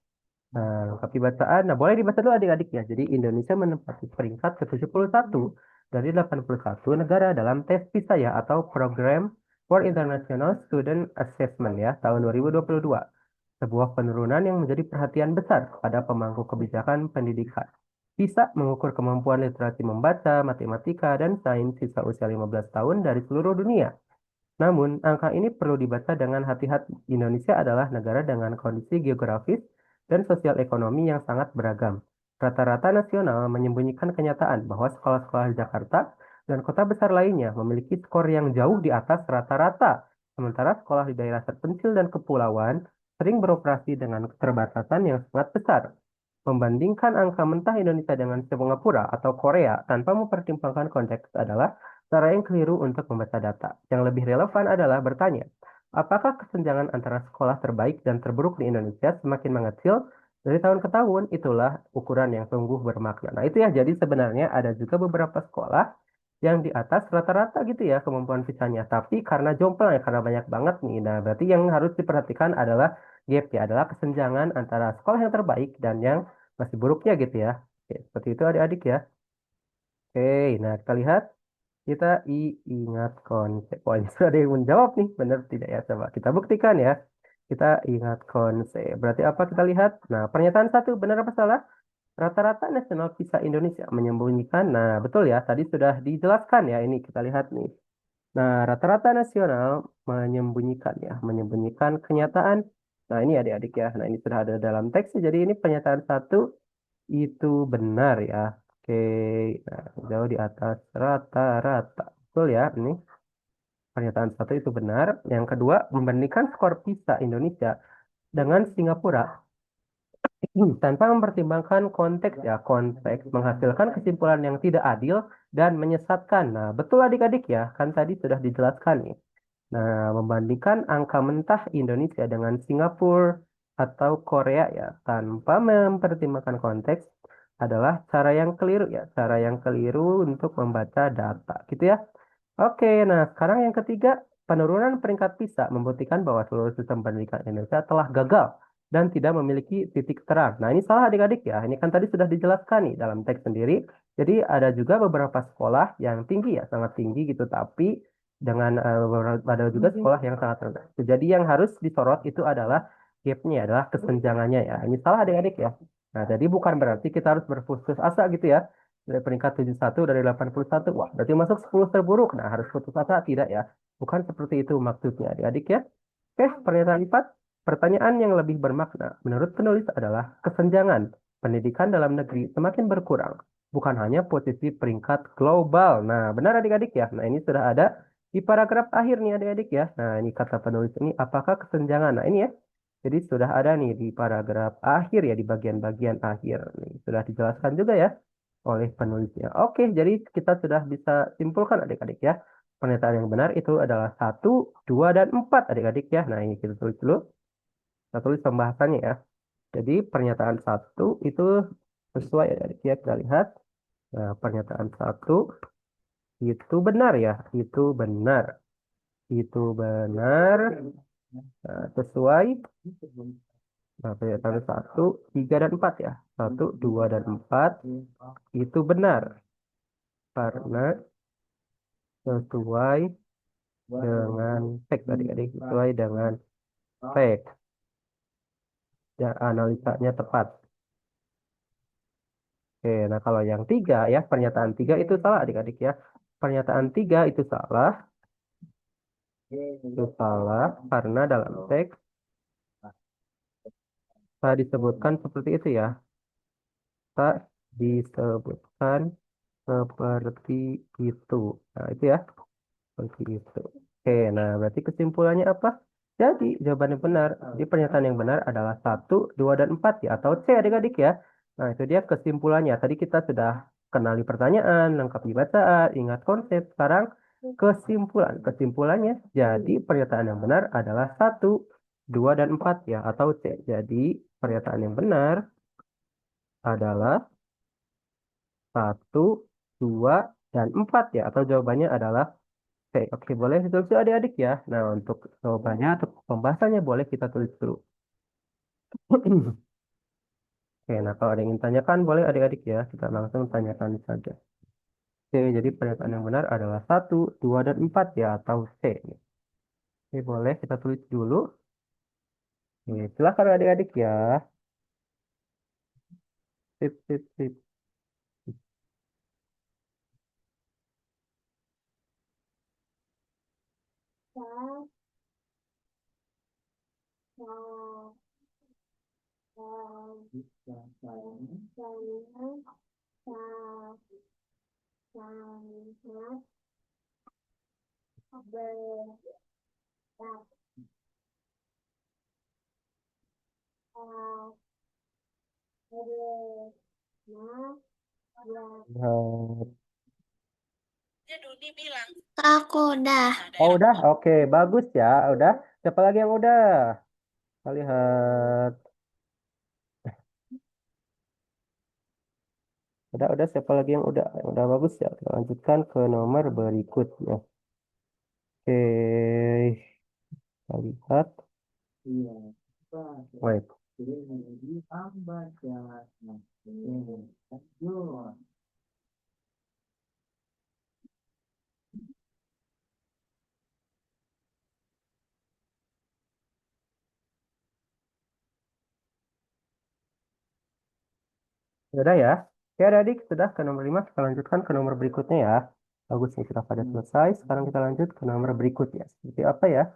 Nah, lengkapi bacaan. Nah, boleh dibaca dulu adik-adik ya. Jadi Indonesia menempati peringkat ke-71 dari 81 negara dalam tes PISA ya, atau Program for International Student Assessment ya, tahun 2022. Sebuah penurunan yang menjadi perhatian besar pada pemangku kebijakan pendidikan. PISA mengukur kemampuan literasi membaca, matematika, dan sains siswa usia 15 tahun dari seluruh dunia. Namun, angka ini perlu dibaca dengan hati-hati. Indonesia adalah negara dengan kondisi geografis dan sosial ekonomi yang sangat beragam. Rata-rata nasional menyembunyikan kenyataan bahwa sekolah-sekolah di Jakarta dan kota besar lainnya memiliki skor yang jauh di atas rata-rata. Sementara sekolah di daerah terpencil dan kepulauan sering beroperasi dengan keterbatasan yang sangat besar. Membandingkan angka mentah Indonesia dengan Singapura atau Korea tanpa mempertimbangkan konteks adalah cara yang keliru untuk membaca data. Yang lebih relevan adalah bertanya, apakah kesenjangan antara sekolah terbaik dan terburuk di Indonesia semakin mengecil dari tahun ke tahun? Itulah ukuran yang sungguh bermakna. Nah, itu ya. Jadi sebenarnya ada juga beberapa sekolah yang di atas rata-rata gitu ya kemampuan visanya. Tapi karena jomplang ya, karena banyak banget nih. Nah, berarti yang harus diperhatikan adalah gap ya, adalah kesenjangan antara sekolah yang terbaik dan yang masih buruknya gitu ya. Oke, seperti itu adik-adik ya. Oke, nah kita lihat. Kita ingat konsep. Oh, ini sudah ada yang menjawab nih. Benar tidak ya? Coba kita buktikan ya. Kita ingat konsep. Berarti apa kita lihat? Nah, pernyataan satu. Benar apa salah? Rata-rata nasional visa Indonesia menyembunyikan. Nah, betul ya. Tadi sudah dijelaskan ya. Ini kita lihat nih. Nah, rata-rata nasional menyembunyikan ya. Menyembunyikan kenyataan. Nah, ini adik-adik ya. Nah, ini sudah ada dalam teks. Jadi ini pernyataan satu itu benar ya. Oke, nah, jauh di atas rata-rata. Betul ya, ini pernyataan satu itu benar. Yang kedua, membandingkan skor PISA Indonesia dengan Singapura tanpa mempertimbangkan konteks ya, konteks menghasilkan kesimpulan yang tidak adil dan menyesatkan. Nah, betul adik-adik ya, kan tadi sudah dijelaskan nih. Nah, membandingkan angka mentah Indonesia dengan Singapura atau Korea ya, tanpa mempertimbangkan konteks adalah cara yang keliru ya, cara yang keliru untuk membaca data, gitu ya. Oke, nah sekarang yang ketiga, penurunan peringkat PISA membuktikan bahwa seluruh sistem pendidikan Indonesia telah gagal dan tidak memiliki titik terang. Nah, ini salah adik-adik ya. Ini kan tadi sudah dijelaskan nih dalam teks sendiri. Jadi ada juga beberapa sekolah yang tinggi ya, sangat tinggi gitu, tapi dengan ada juga sekolah yang sangat rendah. Jadi yang harus disorot itu adalah gapnya, adalah kesenjangannya ya. Ini salah adik-adik ya. Nah, jadi bukan berarti kita harus berputus asa gitu ya. Dari peringkat 71 dari 81, wah berarti masuk 10 terburuk. Nah, harus putus asa tidak ya. Bukan seperti itu maksudnya adik-adik ya. Oke, pernyataan 4. Pertanyaan yang lebih bermakna menurut penulis adalah kesenjangan pendidikan dalam negeri semakin berkurang. Bukan hanya posisi peringkat global. Nah, benar adik-adik ya. Nah, ini sudah ada di paragraf akhir nih adik-adik ya. Nah, ini kata penulis ini apakah kesenjangan? Nah, ini ya. Jadi sudah ada nih di paragraf akhir ya, di bagian-bagian akhir. Nih, sudah dijelaskan juga ya oleh penulisnya. Oke, jadi kita sudah bisa simpulkan adik-adik ya. pernyataan yang benar itu adalah 1, 2, dan 4 adik-adik ya. Nah, ini kita tulis dulu. Kita tulis pembahasannya ya. Jadi pernyataan 1 itu sesuai adik-adik ya. Kita lihat. Nah, pernyataan 1 itu benar ya. Itu benar. Itu benar. Nah, sesuai. Nah, pernyataan 1, 3, dan 4 ya. 1, 2, dan 4 itu benar. Karena sesuai dengan teks adik-adik. Sesuai dengan teks. Ya, analisanya tepat. Oke, nah kalau yang 3 ya, pernyataan 3 itu salah adik-adik ya. Pernyataan 3 itu salah. Itu salah karena dalam teks tak disebutkan seperti itu ya. Tak disebutkan seperti itu. Nah, itu ya. Seperti itu. Oke, nah berarti kesimpulannya apa? Jadi jawaban yang benar. Jadi pernyataan yang benar adalah 1, 2, dan 4 ya. Atau C adik-adik ya. Nah itu dia kesimpulannya. Tadi kita sudah kenali pertanyaan, lengkapi bacaan, ingat konsep. Sekarang kesimpulan. Kesimpulannya jadi pernyataan yang benar adalah 1, 2, dan 4 ya. Atau C. Jadi pernyataan yang benar adalah 1, 2, dan 4 ya. Atau jawabannya adalah Oke, oke, boleh ditulis dulu adik-adik ya. Nah, untuk jawabannya, untuk pembahasannya boleh kita tulis dulu. Oke, nah kalau ada yang ingin tanyakan, boleh adik-adik ya. Kita langsung tanyakan saja. Oke, jadi pernyataan yang benar adalah 1, 2, dan 4 ya, atau C. Oke, boleh kita tulis dulu. Oke, silakan adik-adik ya. Sip, sip, sip. Nah, Aku udah. oh, udah? Oke, bagus ya. Udah. Siapa lagi yang udah? Kita lihat. Udah, siapa lagi yang udah? Yang udah bagus ya. Kita lanjutkan ke nomor berikutnya. Oke, kita lihat. Wait. Sudah ya. Oke, adik, sudah ke nomor 5. Kita lanjutkan ke nomor berikutnya ya. Bagus nih, kita pada selesai. Sekarang kita lanjut ke nomor berikutnya. Seperti apa ya?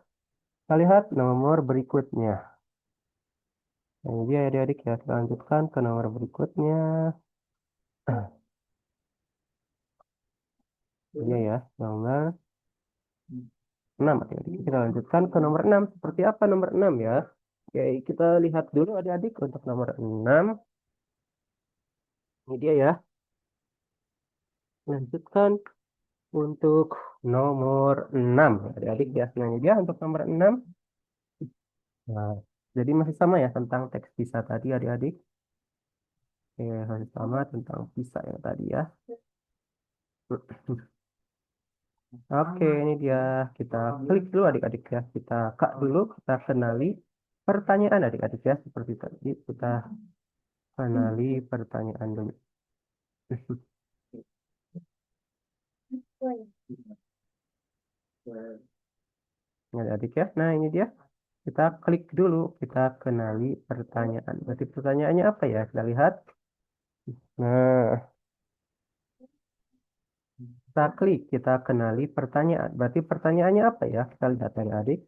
Kita lihat nomor berikutnya. Nah, ini dia adik-adik ya. Kita lanjutkan ke nomor berikutnya. Ini ya, nomor 6 adik-adik. Kita lanjutkan ke nomor 6. Seperti apa nomor 6 ya? Oke, kita lihat dulu adik-adik untuk nomor 6. Ini dia ya. Lanjutkan untuk nomor 6 adik-adik ya. Nah, ini dia untuk nomor 6. Nah, jadi masih sama ya tentang teks visa tadi adik-adik. Oke, masih sama tentang visa yang tadi ya. Oke, ini dia. Kita klik dulu adik-adik ya. Kita kak dulu, kita kenali pertanyaan adik-adik ya. Seperti tadi, kita kenali pertanyaan dulu. Ini adik-adik ya. Nah, ini dia. Kita klik dulu, kita kenali pertanyaan. Berarti pertanyaannya apa ya? Kita lihat. Nah, kita klik, kita kenali pertanyaan. Berarti pertanyaannya apa ya? Kita lihat adik-adik.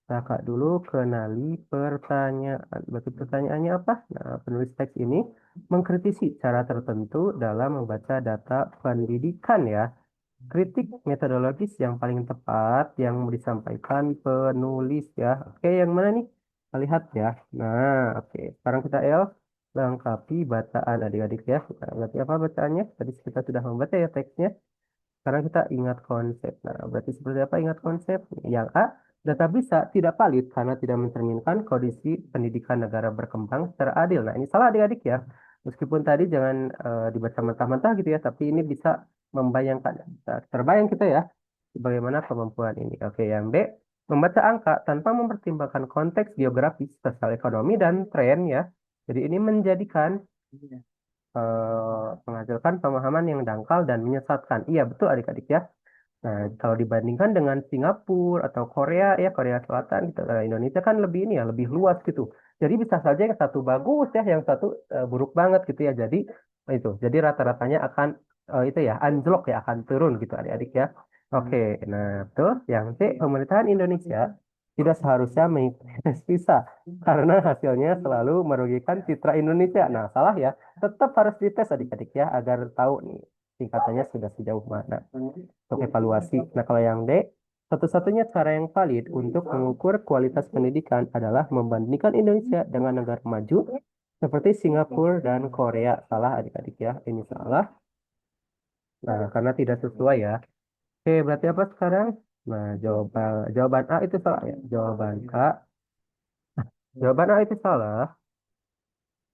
Kakak dulu kenali pertanyaan. Berarti pertanyaannya apa? Nah, penulis teks ini mengkritisi cara tertentu dalam membaca data pendidikan ya. Kritik metodologis yang paling tepat yang disampaikan penulis ya. Oke, yang mana nih? Kita lihat ya. Nah, oke. Sekarang kita lengkapi bacaan adik-adik ya. Nah, berarti apa bacaannya? Tadi kita sudah membaca ya teksnya. Sekarang kita ingat konsep. Nah, berarti seperti apa ingat konsep? Yang A, data bisa tidak valid karena tidak mencerminkan kondisi pendidikan negara berkembang secara adil. Nah, ini salah adik-adik ya. Meskipun tadi jangan dibaca mentah-mentah gitu ya, tapi ini bisa membayangkan. Bisa terbayang kita ya, bagaimana kemampuan ini. Oke, yang B, membaca angka tanpa mempertimbangkan konteks geografis, sosial ekonomi, dan tren ya. Jadi ini menjadikan menghasilkan pemahaman yang dangkal dan menyesatkan. Iya, betul adik-adik ya. Nah, kalau dibandingkan dengan Singapura atau Korea ya, Korea Selatan gitu, Indonesia kan lebih ini ya, lebih luas gitu. Jadi bisa saja yang satu bagus ya, yang satu buruk banget gitu ya. Jadi itu, jadi rata-ratanya akan itu ya, anjlok ya, akan turun gitu adik-adik ya. Oke, nah betul. Yang C, pemerintahan Indonesia tidak seharusnya mengikuti tes PISA karena hasilnya selalu merugikan citra Indonesia. Nah, salah ya. Tetap harus dites adik-adik ya, agar tahu nih tingkatannya sudah sejauh mana untuk evaluasi. Nah, kalau yang D, satu-satunya cara yang valid untuk mengukur kualitas pendidikan adalah membandingkan Indonesia dengan negara maju seperti Singapura dan Korea. Salah adik-adik ya, ini salah. Nah, karena tidak sesuai ya. Oke, berarti apa sekarang? Nah, jawaban A itu salah ya. Jawaban A itu salah.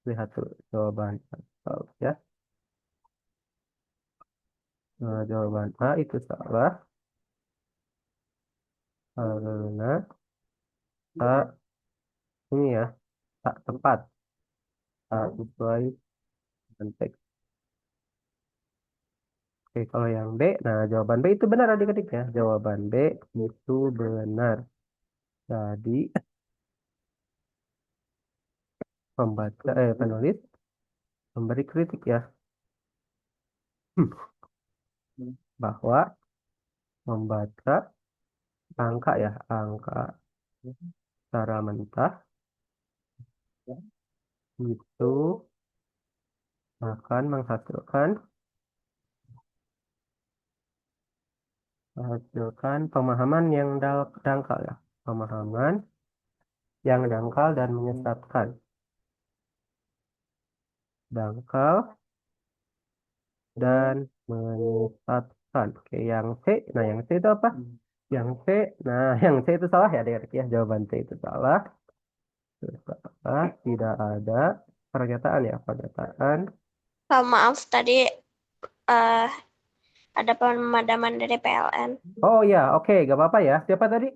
Lihat tuh jawaban A salah ya. Nah, jawaban A itu salah karena A ini ya tak tepat, tak sesuai dengan teks. Oke, kalau yang B, nah jawaban B itu benar adik-adik ya. Jawaban B itu benar. Jadi penulis memberi kritik ya. Hmm, bahwa membaca angka ya, angka secara mentah itu akan menghasilkan pemahaman yang dangkal ya. Pemahaman yang dangkal dan menyesatkan. Dangkal dan menyesatkan. Oke, yang C. Nah, yang C itu apa? Yang C. Nah, yang C itu salah ya, adik-adik ya. Jawaban C itu salah. Itu salah. Tidak ada pernyataan ya, pernyataan. Maaf tadi eh, ada pemadaman dari PLN. Oh ya, oke, gak apa-apa ya. Siapa tadi?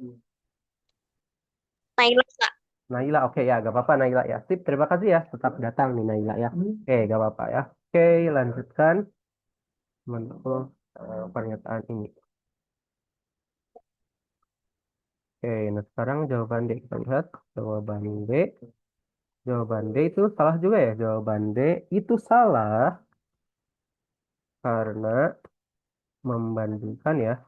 Naila Kak. Naila, oke ya, gak apa-apa Naila ya. Sip, terima kasih ya. Tetap datang nih Naila ya. Oke, gak apa-apa ya. Oke, lanjutkan menurut pernyataan ini. Oke, nah sekarang jawaban D kita lihat. Jawaban D. Jawaban D itu salah juga ya. Jawaban D itu salah karena membandingkan ya,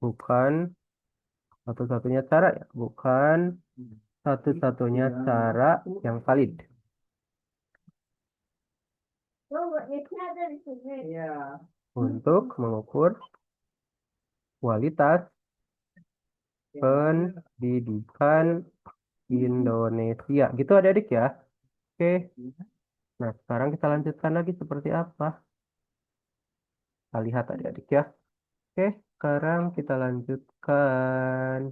bukan satu-satunya cara ya, bukan satu-satunya cara yang valid untuk mengukur kualitas pendidikan Indonesia. Gitu adik-adik ya. Oke, nah sekarang kita lanjutkan lagi seperti apa. Kita lihat adik-adik ya. Oke, sekarang kita lanjutkan.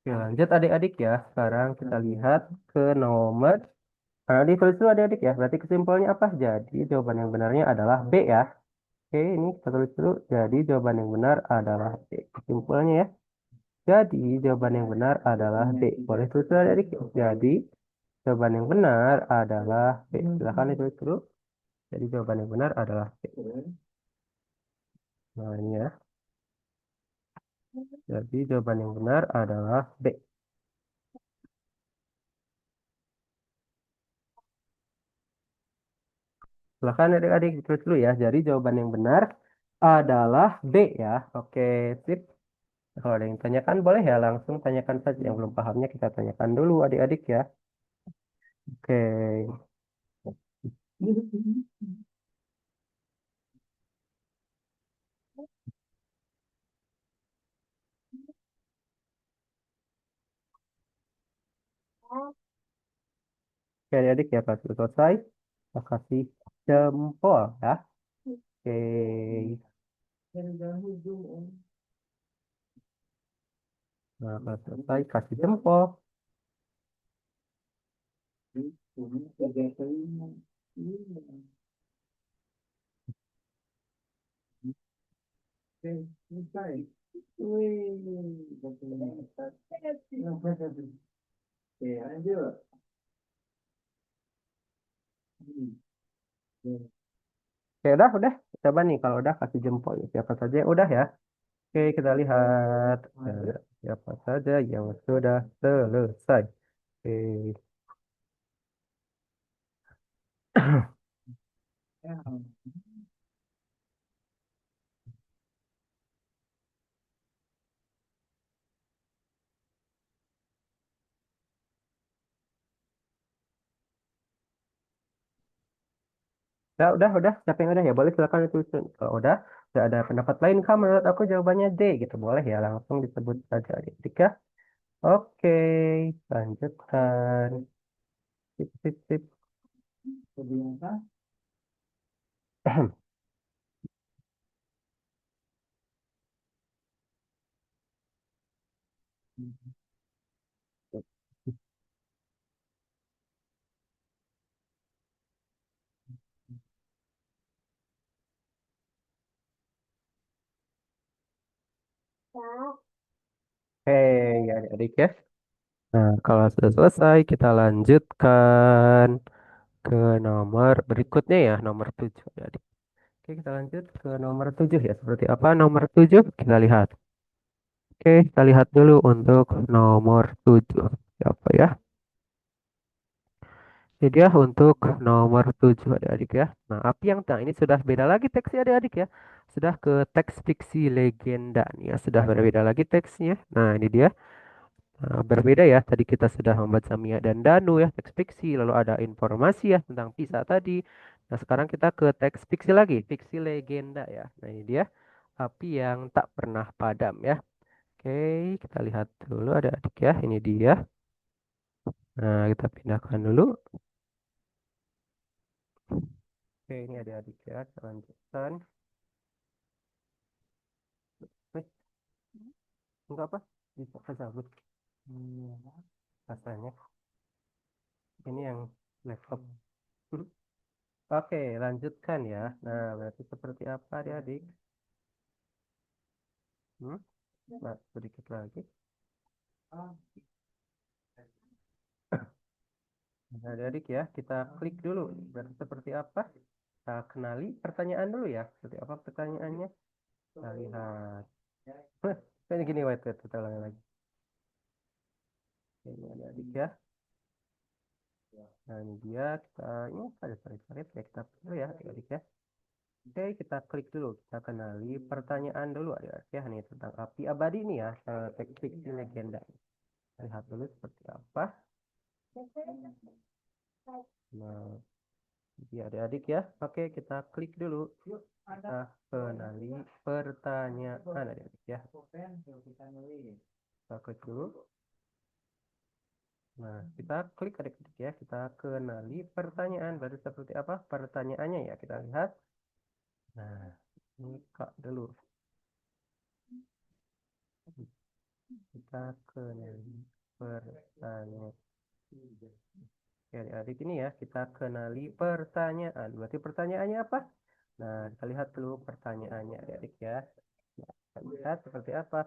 Oke, lanjut adik-adik ya. Sekarang kita lihat ke nomor. Nah, ditulis dulu adik-adik ya. Berarti kesimpulannya apa? Jadi jawaban yang benarnya adalah B ya. Oke, ini kita tulis dulu. Jadi jawaban yang benar adalah B. Kesimpulannya ya. Jadi jawaban yang benar adalah B. Boleh tulis dulu adik-adik. Jadi jawaban yang benar adalah B. Silakan ditulis dulu. Jadi jawaban yang benar adalah B. Nah, ini ya. Jadi jawaban yang benar adalah B. Silakan adik-adik ditulis dulu ya. Jadi jawaban yang benar adalah B ya. Oke, sip. Kalau ada yang tanyakan boleh ya langsung tanyakan saja. Yang belum pahamnya kita tanyakan dulu adik-adik ya. Oke. Oke, adik ya, pas sudah selesai, kita kasih jempol ya. Oke, nah kalau selesai kasih jempol. Oke, udah. Coba nih kalau udah kasih jempol ya. Siapa saja yang udah ya. Oke, kita lihat. Siapa saja yang sudah selesai. Oke. Udah. Siapa yang udah ya? Boleh silakan ditulisin. Kalau udah ada pendapat lain kah? Menurut aku jawabannya D gitu. Boleh ya, langsung disebut saja. Adik ya. Oke, lanjutkan. Sip. Oke, ya adik ya. Nah, kalau sudah selesai, kita lanjutkan ke nomor berikutnya ya, nomor 7 ya adik. Oke, kita lanjut ke nomor 7 ya. Seperti apa nomor 7? Kita lihat. Oke, kita lihat dulu untuk nomor 7. Apa ya? Ini dia untuk nomor 7 adik-adik ya. Nah, api yang nah ini sudah beda lagi teksnya adik-adik ya. Sudah ke teks fiksi legenda nih ya. Sudah berbeda lagi teksnya. Nah, ini dia. Nah, berbeda ya. Tadi kita sudah membaca Mia dan Danu ya, teks fiksi. Lalu ada informasi ya tentang Pisa tadi. Nah, sekarang kita ke teks fiksi lagi, fiksi legenda ya. Nah, ini dia. Api yang tak pernah padam ya. Oke, kita lihat dulu ada adik ya. Ini dia. Nah, kita pindahkan dulu. Oke, ini ada adik ya. Kita lanjutkan. Eh, enggak apa? Bisa cabut. Rasanya. Ini yang laptop. Oke, lanjutkan ya. Nah, berarti seperti apa adik-adik? Hmm? Nah, sedikit lagi. Nah, adik-adik ya, kita klik dulu. Berarti seperti apa? Kita kenali pertanyaan dulu ya. Seperti apa pertanyaannya? Kita lihat. Kayak gini, wait, kita ulangi lagi. Ini adik-adik ya. Nah, ini dia. Kita, ini ada sari-sari. Ya, kita dulu ya, adik-adik ya. Oke, kita klik dulu. Kita kenali pertanyaan dulu adik-adik ya. Ini tentang api abadi nih ya. Teks fiksi legenda. Lihat dulu seperti apa. Nah, ya adik-adik ya. Oke, kita klik dulu. Kita kenali pertanyaan adik-adik ya. Kita klik dulu. Nah, kita klik adik-adik ya. Kita kenali pertanyaan. Baru seperti apa pertanyaannya ya. Kita lihat. Nah, ini kak dulu. Kita kenali pertanyaan. Ya, adik-adik ini ya. Kita kenali pertanyaan. Berarti pertanyaannya apa? Nah, kita lihat dulu pertanyaannya adik-adik ya. Nah, kita lihat seperti apa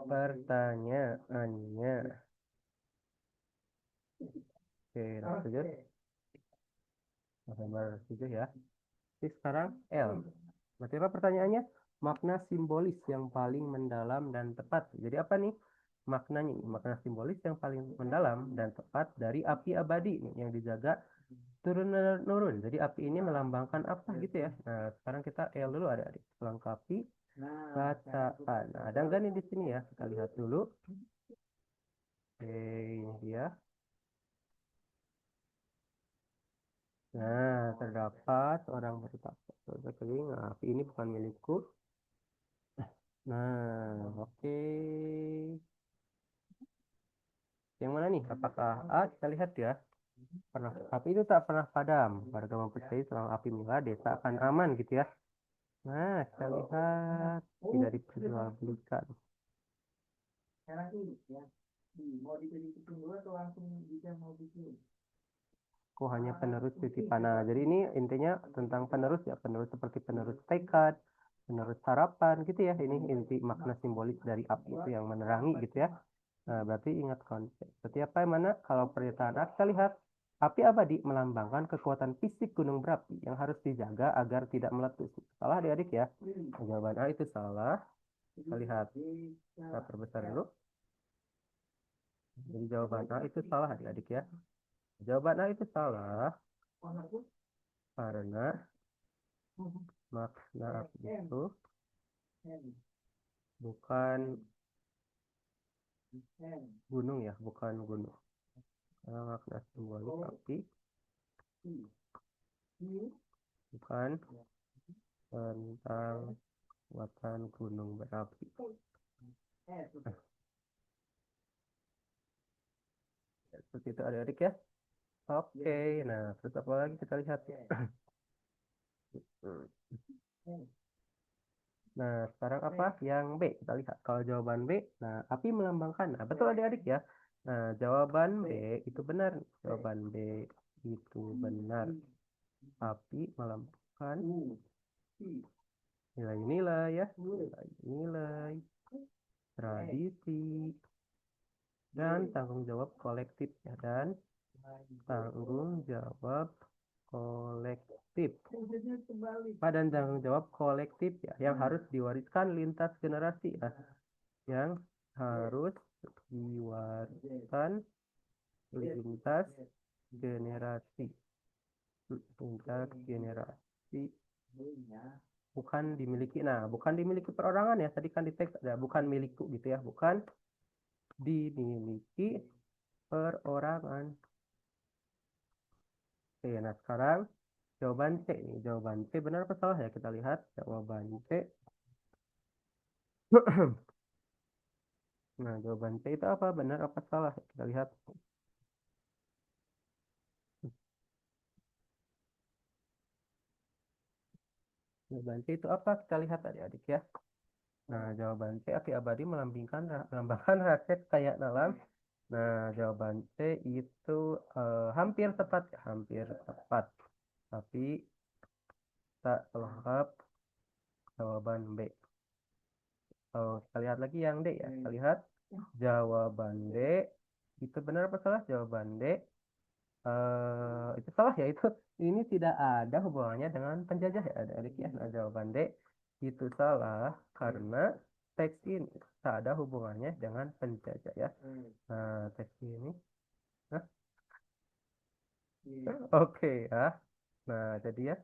pertanyaannya. Oke, nomor 7. Nomor 7 ya. Jadi sekarang L. Berarti apa pertanyaannya? Makna simbolis yang paling mendalam dan tepat. Jadi apa nih? Maknanya nih, makna simbolis yang paling mendalam dan tepat dari api abadi nih, yang dijaga turun menurun. Jadi api ini melambangkan apa gitu ya. Nah, sekarang kita L dulu ada adik. Melengkapi bacaan. Nah, ada enggak nih di sini ya? Kita lihat dulu. Oke, ini dia. Nah, terdapat orang bertapa berkeliling. Nah, api ini bukan milikku. Nah, oke. Yang mana nih? Apakah A? Kita lihat ya. Api itu tak pernah padam. Warga mempercayai selama api menyala, desa akan aman gitu ya. Nah, kita lihat tidak diperjualbelikan. Kok hanya penerus titipan. Nah, jadi ini intinya tentang penerus ya, penerus seperti penerus tekad, penerus harapan gitu ya. Ini inti makna simbolis dari api itu yang menerangi gitu ya. Nah, berarti ingat konsep. Seperti apa yang mana? Kalau pernyataan A, kita lihat api abadi melambangkan kekuatan fisik gunung berapi yang harus dijaga agar tidak meletus. Salah adik-adik ya. Jawaban A itu salah. Kita lihat. Kita perbesar dulu. Jadi jawaban A itu salah adik-adik ya. Jawaban A itu salah karena makna api itu bukan gunung ya, bukan gunung. Karena makna simbolis api bukan tentang kekuatan gunung berapi. Seperti itu adik-adik ya. Oke, nah terus apa lagi kita lihat ya. Nah, sekarang apa? Yang B. Kita lihat. Kalau jawaban B, nah, api melambangkan. Nah, betul adik-adik ya. Nah, jawaban B itu benar. Jawaban B itu benar. Api melambangkan nilai-nilai ya. Nilai-nilai, tradisi, dan tanggung jawab kolektif ya. Dan tanggung jawab kolektif. Dan tanggung jawab kolektif ya. Yang harus diwariskan lintas generasi ya. Yang harus diwariskan lintas generasi bukan dimiliki. Nah, bukan dimiliki perorangan ya, tadi kan di teks ada bukan milikku gitu ya, bukan dimiliki perorangan. Oke, nah sekarang jawaban C nih, jawaban C benar apa salah ya, kita lihat jawaban C. Nah, jawaban C itu apa, benar apa salah, kita lihat. Jawaban C itu apa? Kita lihat adik-adik ya. Nah, jawaban C api abadi melambangkan rahasia kekayaan alam. Nah, jawaban C itu hampir tepat, ya, hampir tepat. Tapi tak lengkap jawaban B. Oh, kita lihat lagi yang D ya. Kita lihat jawaban D itu benar apa salah? Jawaban D itu salah ya, itu ini tidak ada hubungannya dengan penjajah ya adik-adik ya. Nah, jawaban D itu salah karena teks ini tak ada hubungannya dengan penjajah ya. Nah, teks ini Hah? Oke ya. Nah, jadi ya.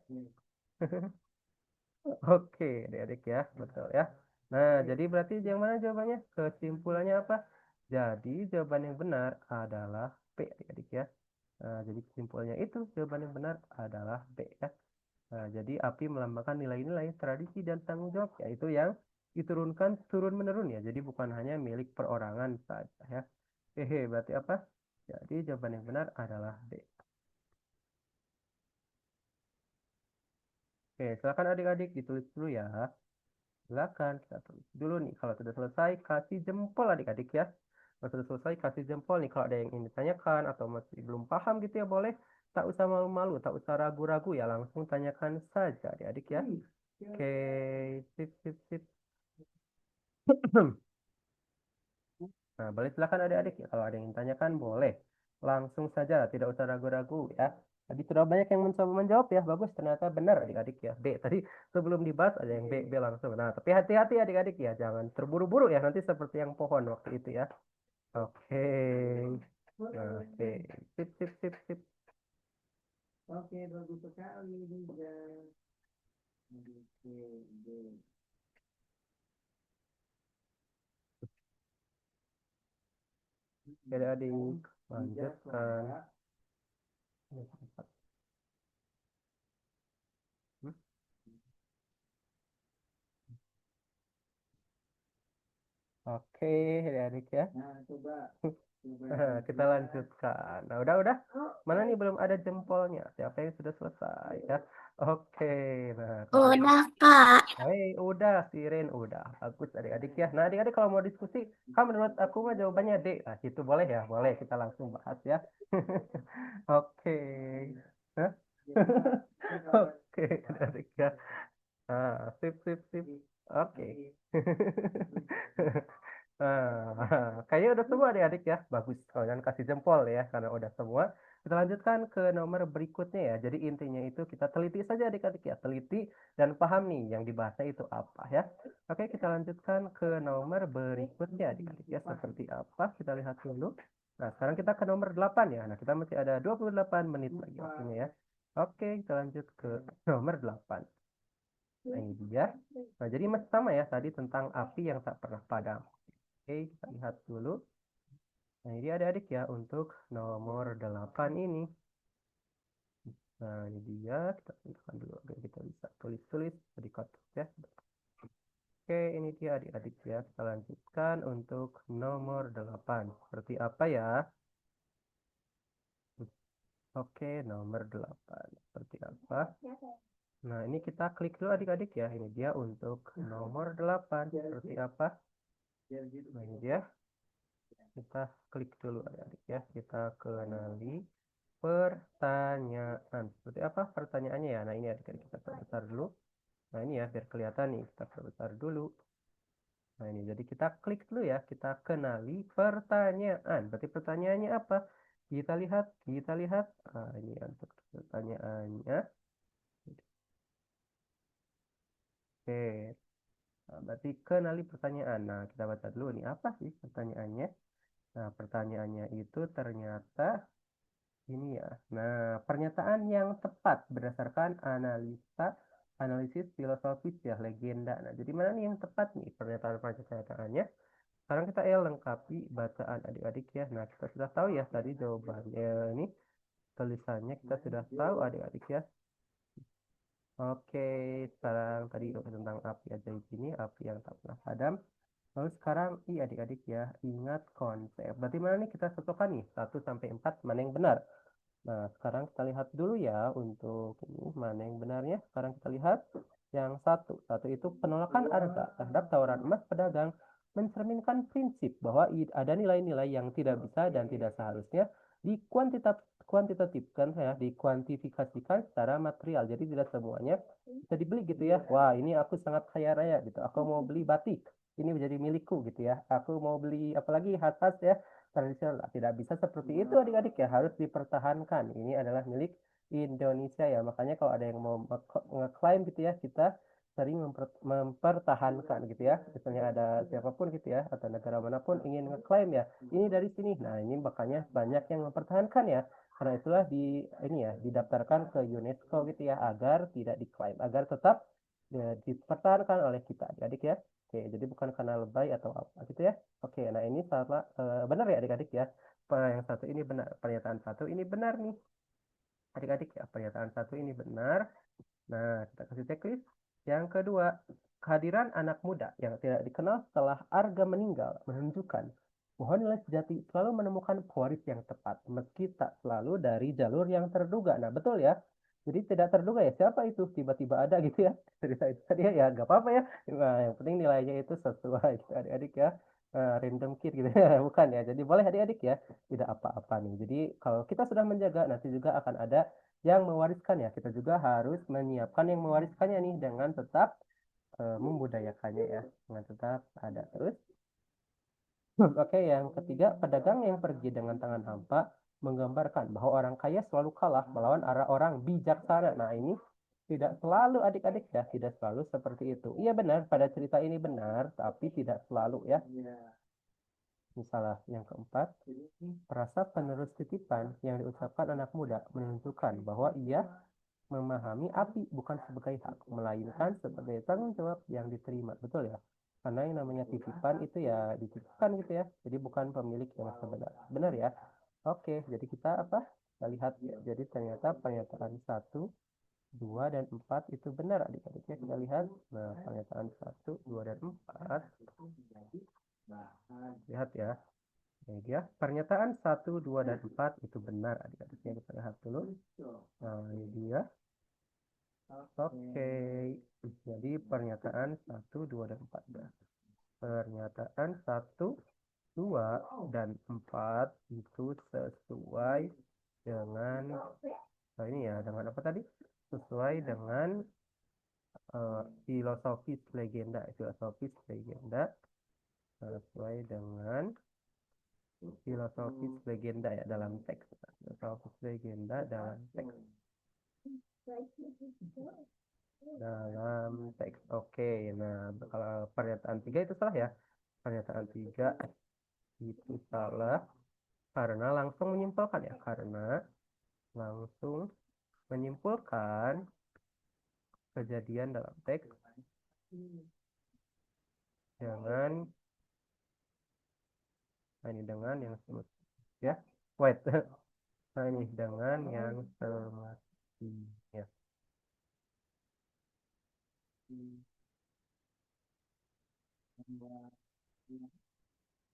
Oke, adik-adik ya, betul ya. Nah, jadi berarti yang mana jawabannya? Kesimpulannya apa? Jadi jawaban yang benar adalah B, adik-adik ya. Nah, jadi kesimpulannya itu jawaban yang benar adalah B ya. Nah, jadi api melambangkan nilai-nilai, tradisi dan tanggung jawab, yaitu yang diturunkan turun menurun ya. Jadi bukan hanya milik perorangan saja ya. Hehe, berarti apa? Jadi jawaban yang benar adalah B. Oke, silakan adik-adik ditulis dulu ya. Silakan kita tulis dulu nih. Kalau sudah selesai, kasih jempol adik-adik ya. Kalau sudah selesai, kasih jempol nih. Kalau ada yang ingin ditanyakan atau masih belum paham gitu ya, boleh. Tak usah malu-malu, tak usah ragu-ragu ya. Langsung tanyakan saja adik-adik ya. Oke, sip, sip, sip. Nah, boleh silakan adik-adik ya. Kalau ada yang tanyakan, boleh. Langsung saja, tidak usah ragu-ragu ya. Tadi sudah banyak yang mencoba menjawab ya. Bagus, ternyata benar adik-adik ya. B, tadi sebelum dibahas ada yang B, B langsung. Nah, tapi hati-hati adik-adik ya. Jangan terburu-buru ya. Nanti seperti yang pohon waktu itu ya. Oke. Nah, oke. Sip, sip, sip, sip. Oke, bagus sekali, Liza. Oke, adik. Lanjutkan. Oke, adik-adik ya. Kita lanjutkan. Nah, udah. Mana nih belum ada jempolnya? Siapa yang sudah selesai ya? Oke, nah kalau Udah, Kak. udah, Sirin udah. Bagus adik-adik ya. Nah, adik-adik kalau mau diskusi, kan menurut aku mah jawabannya D. Nah, itu boleh ya? Boleh, kita langsung bahas ya. Oke. Hah? Oke, adik ya. Sip. Oke. Kayaknya udah semua adik-adik ya. Bagus. Kalian kasih jempol ya karena udah semua. Kita lanjutkan ke nomor berikutnya ya. Jadi intinya itu kita teliti saja adik-adik ya. Teliti dan paham nih yang dibahasnya itu apa ya. Oke, kita lanjutkan ke nomor berikutnya adik-adik ya. Seperti apa? Kita lihat dulu. Nah, sekarang kita ke nomor 8 ya. Nah, kita masih ada 28 menit lagi waktunya ya. Oke, kita lanjut ke nomor 8. Nah, ini dia. Nah, jadi masih sama ya tadi tentang api yang tak pernah padam. Oke, kita lihat dulu. Nah, ini adik-adik ya untuk nomor 8 ini. Nah, ini dia. Kita tunjukkan dulu agar kita bisa tulis-tulis di kotak ya. Oke, ini dia adik-adik ya. Kita lanjutkan untuk nomor 8. Seperti apa ya? Oke, nomor 8. Seperti apa? Nah, ini kita klik dulu adik-adik ya. Ini dia untuk nomor 8. Seperti apa? Nah, ini dia. Kita klik dulu adik-adik ya. Kita kenali pertanyaan. Seperti apa pertanyaannya ya? Nah, ini adik-adik kita perbesar dulu. Nah, ini ya biar kelihatan nih. Kita perbesar dulu. Nah, ini jadi kita klik dulu ya. Kita kenali pertanyaan. Berarti pertanyaannya apa? Kita lihat. Nah, ini untuk pertanyaannya. Oke. Nah, berarti kenali pertanyaan. Nah, kita baca dulu nih. Apa sih pertanyaannya? Nah, pertanyaannya itu ternyata ini ya. Nah, pernyataan yang tepat berdasarkan analisis filosofis ya, legenda. Nah, jadi mana nih yang tepat nih pernyataannya? Sekarang kita lengkapi bacaan adik-adik ya. Nah, kita sudah tahu ya tadi jawabannya ini tulisannya kita sudah tahu adik-adik ya. Oke, sekarang tadi tentang api ajaib ini, api yang tak pernah padam. Lalu sekarang, adik-adik ya, ingat konsep. Berarti mana nih kita cocokkan nih, 1 sampai 4 mana yang benar? Nah, sekarang kita lihat dulu ya untuk ini mana yang benarnya. Sekarang kita lihat yang satu. Satu itu penolakan harga terhadap tawaran emas pedagang mencerminkan prinsip bahwa ada nilai-nilai yang tidak bisa dan tidak seharusnya dikuantitatifkan ya, dikuantifikasikan secara material. Jadi tidak semuanya bisa dibeli gitu ya. Wah, ini aku sangat kaya raya gitu. Aku mau beli batik. Ini menjadi milikku gitu ya. Aku mau beli apalagi atas ya tradisional. Tidak bisa seperti itu adik-adik ya, harus dipertahankan. Ini adalah milik Indonesia ya. Makanya kalau ada yang mau ngeklaim gitu ya, kita sering mempertahankan gitu ya. Misalnya ada siapapun gitu ya, atau negara manapun ingin ngeklaim ya, ini dari sini. Nah, ini makanya banyak yang mempertahankan ya. Karena itulah ini ya didaftarkan ke UNESCO gitu ya agar tidak diklaim, agar tetap dipertahankan oleh kita adik-adik ya. Oke, jadi bukan karena lebay atau apa gitu ya. Oke, nah ini sama benar ya adik-adik ya. Yang satu ini benar, pernyataan satu ini benar nih adik-adik ya. Pernyataan satu ini benar. Nah, kita kasih checklist. Yang kedua, kehadiran anak muda yang tidak dikenal setelah Arga meninggal menunjukkan bahwa nilai sejati selalu menemukan pewaris yang tepat, meski tak selalu dari jalur yang terduga. Nah, betul ya. Jadi tidak terduga ya, siapa itu tiba-tiba ada gitu ya. Cerita itu tadi ya, gak apa-apa ya. Nah, yang penting nilainya itu sesuai gitu, adik-adik ya. Random kid gitu ya, bukan ya. Jadi boleh adik-adik ya, tidak apa-apa nih. Jadi kalau kita sudah menjaga, nanti juga akan ada yang mewariskan ya. Kita juga harus menyiapkan yang mewariskannya nih dengan tetap membudayakannya ya, dengan tetap ada terus. Oke, yang ketiga, pedagang yang pergi dengan tangan hampa menggambarkan bahwa orang kaya selalu kalah melawan arah orang bijaksana. Nah, ini tidak selalu adik-adik ya, tidak selalu seperti itu. Iya benar, pada cerita ini benar, tapi tidak selalu ya. Misalnya yang keempat, rasa penerus titipan yang diucapkan anak muda menunjukkan bahwa ia memahami api bukan sebagai hak, melainkan sebagai tanggung jawab yang diterima. Betul ya? Karena yang namanya titipan itu ya dititipkan gitu ya. Jadi bukan pemilik yang sebenarnya. Benar ya? Oke, jadi kita apa? Kita lihat ya. Jadi ternyata pernyataan 1, 2, dan 4 itu benar adik-adik ya. Kita lihat. Nah, pernyataan 1, 2, dan 4 lihat ya. Ini dia pernyataan 1, 2, dan 4 itu benar adik-adiknya. Kita lihat dulu. Nah, ini dia. Oke. Jadi pernyataan 1, 2, dan 4. Pernyataan 1, 2, dan 4 itu sesuai dengan ini ya, dengan apa tadi? Sesuai dengan filosofis legenda sesuai dengan filosofis legenda ya dalam teks. Filosofis legenda dalam teks. Oke, nah kalau pernyataan 3 itu salah ya. Pernyataan 3 itu salah karena langsung menyimpulkan ya. Karena langsung menyimpulkan kejadian dalam teks dengan ini dengan yang ya. Wait. Nah, ini dengan yang semestinya.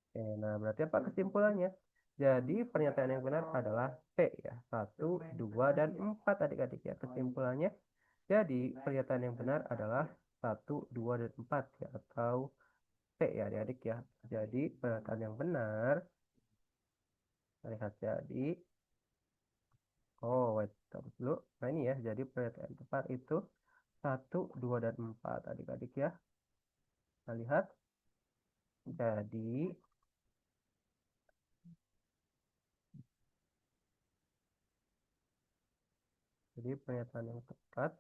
Oke, nah berarti apa kesimpulannya? Jadi pernyataan yang benar adalah C ya. 1, 2, dan 4 adik-adik ya. Kesimpulannya. Jadi pernyataan yang benar adalah 1, 2, dan 4 ya. Atau C ya adik-adik ya. Jadi pernyataan yang benar. Lihat jadi. Oh, wait. Tunggu dulu. Nah ini ya. Jadi pernyataan yang tepat itu 1, 2, dan 4 adik-adik ya. Kita lihat. Jadi pernyataan yang tepat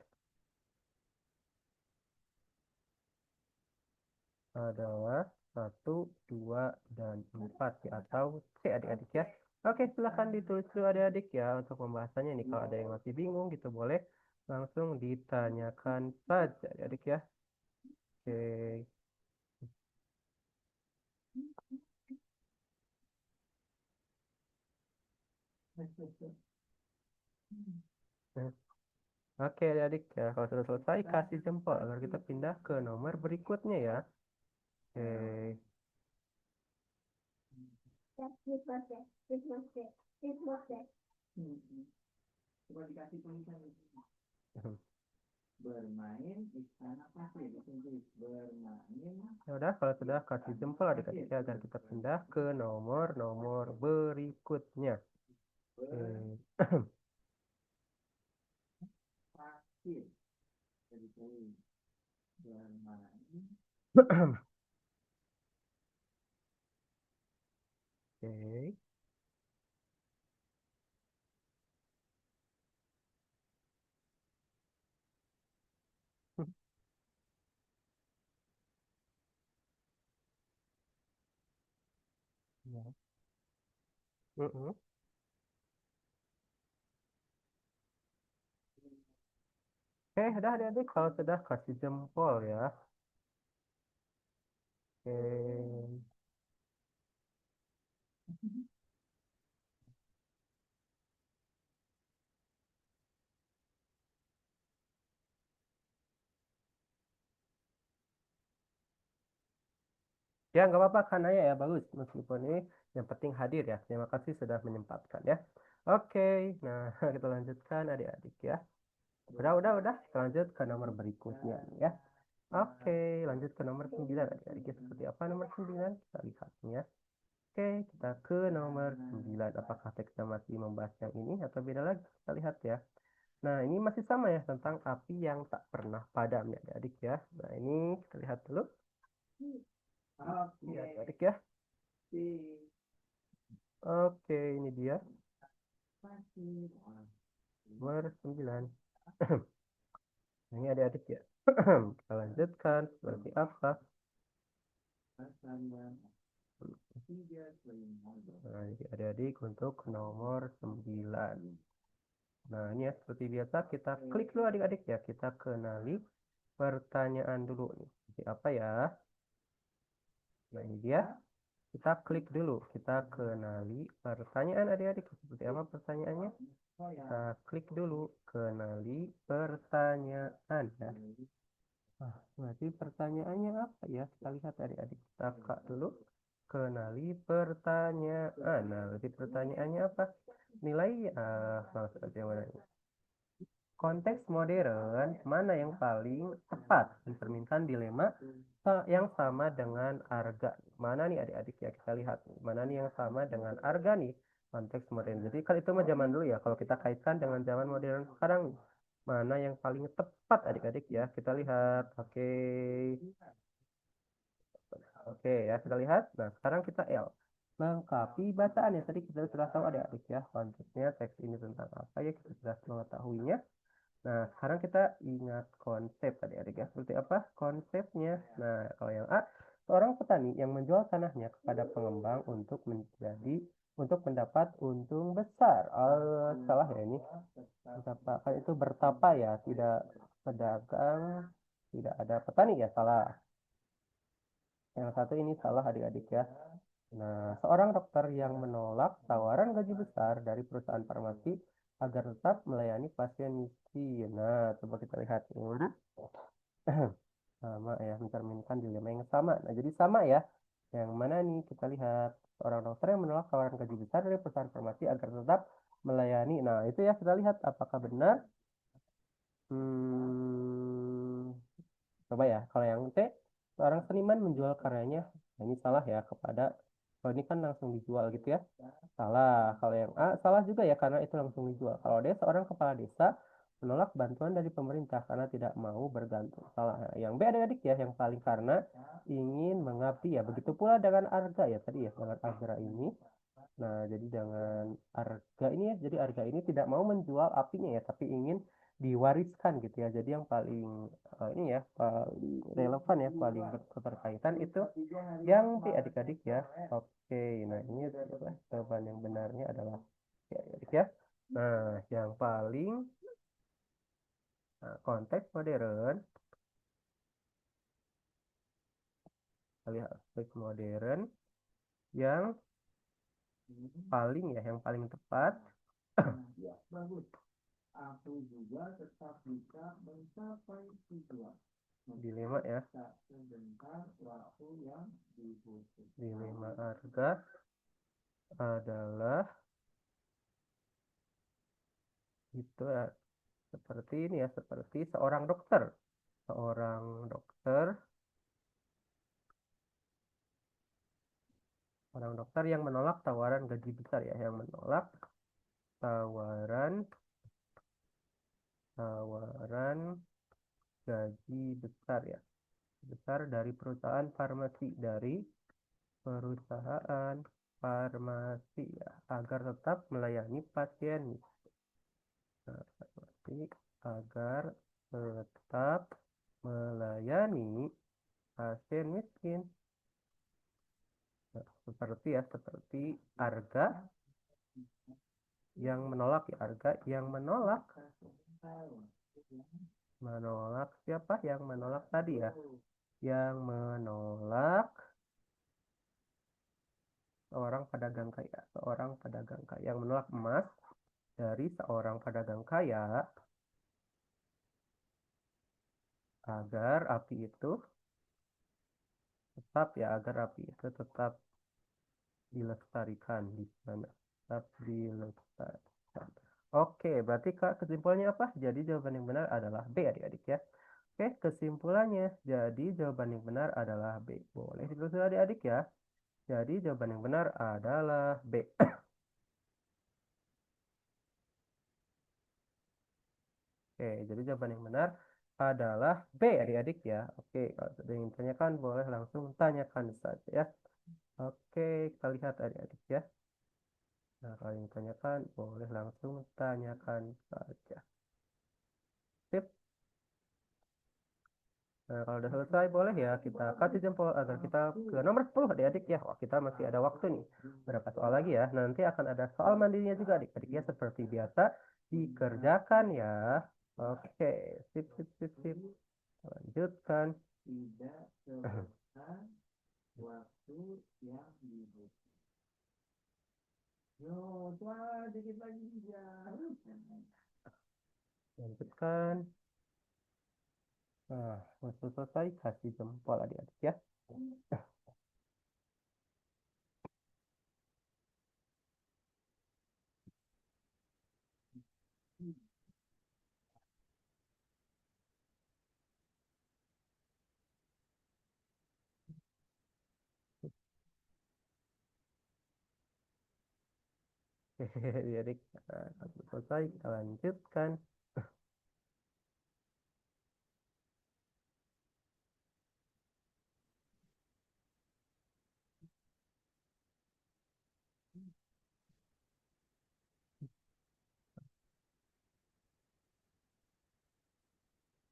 adalah 1, 2, dan 4 ya, atau C adik-adik ya. Oke, silahkan ditulis dulu adik-adik ya untuk pembahasannya nih. Kalau ada yang masih bingung gitu boleh langsung ditanyakan saja adik-adik ya. Oke. Oke adik-adik ya, kalau sudah selesai kasih jempol agar kita pindah ke nomor berikutnya ya. Oke. Ya udah, kalau sudah kasih jempol adik-adik ya, agar kita pindah ke nomor berikutnya. Oke. Oke. Ya. Mm-mm. Oke, udah adik-adik kalau sudah kasih jempol ya. Oke. Ya, nggak apa-apa kan ya, ya bagus. Meskipun ini yang penting hadir ya. Terima kasih sudah menyempatkan ya. Oke, nah kita lanjutkan adik-adik ya. Udah. Kita lanjut ke nomor berikutnya nih ya. Oke, lanjut ke nomor 9 adik-adik. Ya, seperti apa nomor 9? Kita lihatnya. Oke, kita ke nomor 9. Apakah teksnya masih membahas yang ini atau beda lagi? Kita lihat ya. Nah, ini masih sama ya tentang api yang tak pernah padam ya adik-adik ya. Nah, ini kita lihat dulu. Ya, adik-adik ya. Oke, ini dia. Nomor 9. Ini adik-adik ya. Kita lanjutkan seperti apa. Nah, ini adik-adik untuk nomor 9. Nah, ini ya seperti biasa kita klik dulu adik-adik ya. Kita kenali pertanyaan dulu nih. Seperti apa ya? Nah, ini dia. Kita klik dulu. Kita kenali pertanyaan adik-adik. Seperti apa pertanyaannya? Kita klik dulu. Kenali pertanyaan ya. Berarti pertanyaannya apa ya? Kita lihat adik-adik. Kita buka dulu. Kenali pertanyaan. Nah, berarti pertanyaannya apa? Nilai, langsung aja mana ini? Konteks modern, mana yang paling tepat mencerminkan dilema yang sama dengan arga? Mana nih adik-adik ya, kita lihat. Mana nih yang sama dengan arga nih? Konteks modern. Jadi kan itu mah zaman dulu ya. Kalau kita kaitkan dengan zaman modern sekarang, mana yang paling tepat adik-adik ya? Kita lihat. Oke. Oke ya, kita lihat. Nah, sekarang kita L. Lengkapi bacaan ya. Tadi kita sudah tahu adik-adik ya. Konteksnya teks ini tentang apa ya. Kita sudah mengetahuinya. Nah, sekarang kita ingat konsep adik-adik ya. Seperti apa konsepnya? Nah, kalau yang A, seorang petani yang menjual tanahnya kepada pengembang untuk mendapat untung besar. Salah ya ini. Betapa, kan itu bertapa ya, tidak pedagang, tidak ada petani ya, salah. Yang satu ini salah adik-adik ya. Nah, seorang dokter yang menolak tawaran gaji besar dari perusahaan farmasi agar tetap melayani pasien miskin. Nah, coba kita lihat ini. Sama ya, mencerminkan dilema yang sama. Nah, jadi sama ya. Yang mana nih? Kita lihat seorang dokter yang menolak tawaran gaji besar dari perusahaan farmasi agar tetap melayani. Nah, itu ya kita lihat apakah benar. Hmm, Coba ya, kalau yang C, seorang seniman menjual karyanya, nah ini salah ya kepada, kalau ini kan langsung dijual gitu ya, salah. Kalau yang A, salah juga ya karena itu langsung dijual. Kalau D, seorang kepala desa menolak bantuan dari pemerintah karena tidak mau bergantung. Salah. Nah, yang B adik-adik ya, yang paling karena ingin mengabdi ya. Begitu pula dengan arga ya tadi ya, dengan arga ini. Nah, jadi dengan harga ini ya, jadi harga ini tidak mau menjual apinya ya, tapi ingin diwariskan gitu ya. Jadi yang paling ini ya, paling relevan ya, paling berketerkaitan itu yang B adik-adik ya. Oke, nah ini adalah jawaban yang benarnya adalah ya adik ya. Nah, yang paling konteks modern, kita lihat konteks modern yang paling ya, yang paling tepat dilema ya. Dilema harga adalah itu ya, seperti ini ya, seperti seorang dokter orang dokter yang menolak tawaran gaji besar ya, yang menolak tawaran tawaran gaji besar ya, besar dari perusahaan farmasi ya, agar tetap melayani pasien. Nah, farmasi agar tetap melayani pasien miskin. Nah, seperti harga yang menolak ya, harga yang menolak siapa yang menolak tadi ya, yang menolak seorang pedagang kaya yang menolak emas dari seorang pedagang kaya agar api itu tetap dilestarikan di sana, tetap dilestarikan. Oke, berarti Kak kesimpulannya apa? Jadi jawaban yang benar adalah B adik-adik ya. Oke, kesimpulannya jadi jawaban yang benar adalah B. Boleh ditulis adik-adik ya. Jadi jawaban yang benar adalah B. Oke, jadi jawaban yang benar adalah B adik-adik ya. Oke, kalau ada yang ditanyakan boleh langsung tanyakan saja ya. Oke, kita lihat adik-adik ya. Nah, kalau yang ditanyakan boleh langsung tanyakan saja. Sip. Nah, kalau udah selesai boleh ya kita kasih jempol agar kita ke nomor 10 adik-adik ya. Wah, kita masih ada waktu nih. Berapa soal lagi ya? Nanti akan ada soal mandirinya juga adik-adik ya, seperti biasa dikerjakan ya. Oke, sip sip sip sip. Lanjutkan. Lanjutkan. Nah, waktu selesai kasih jempol adik-adik ya. Jadi selesai kita lanjutkan.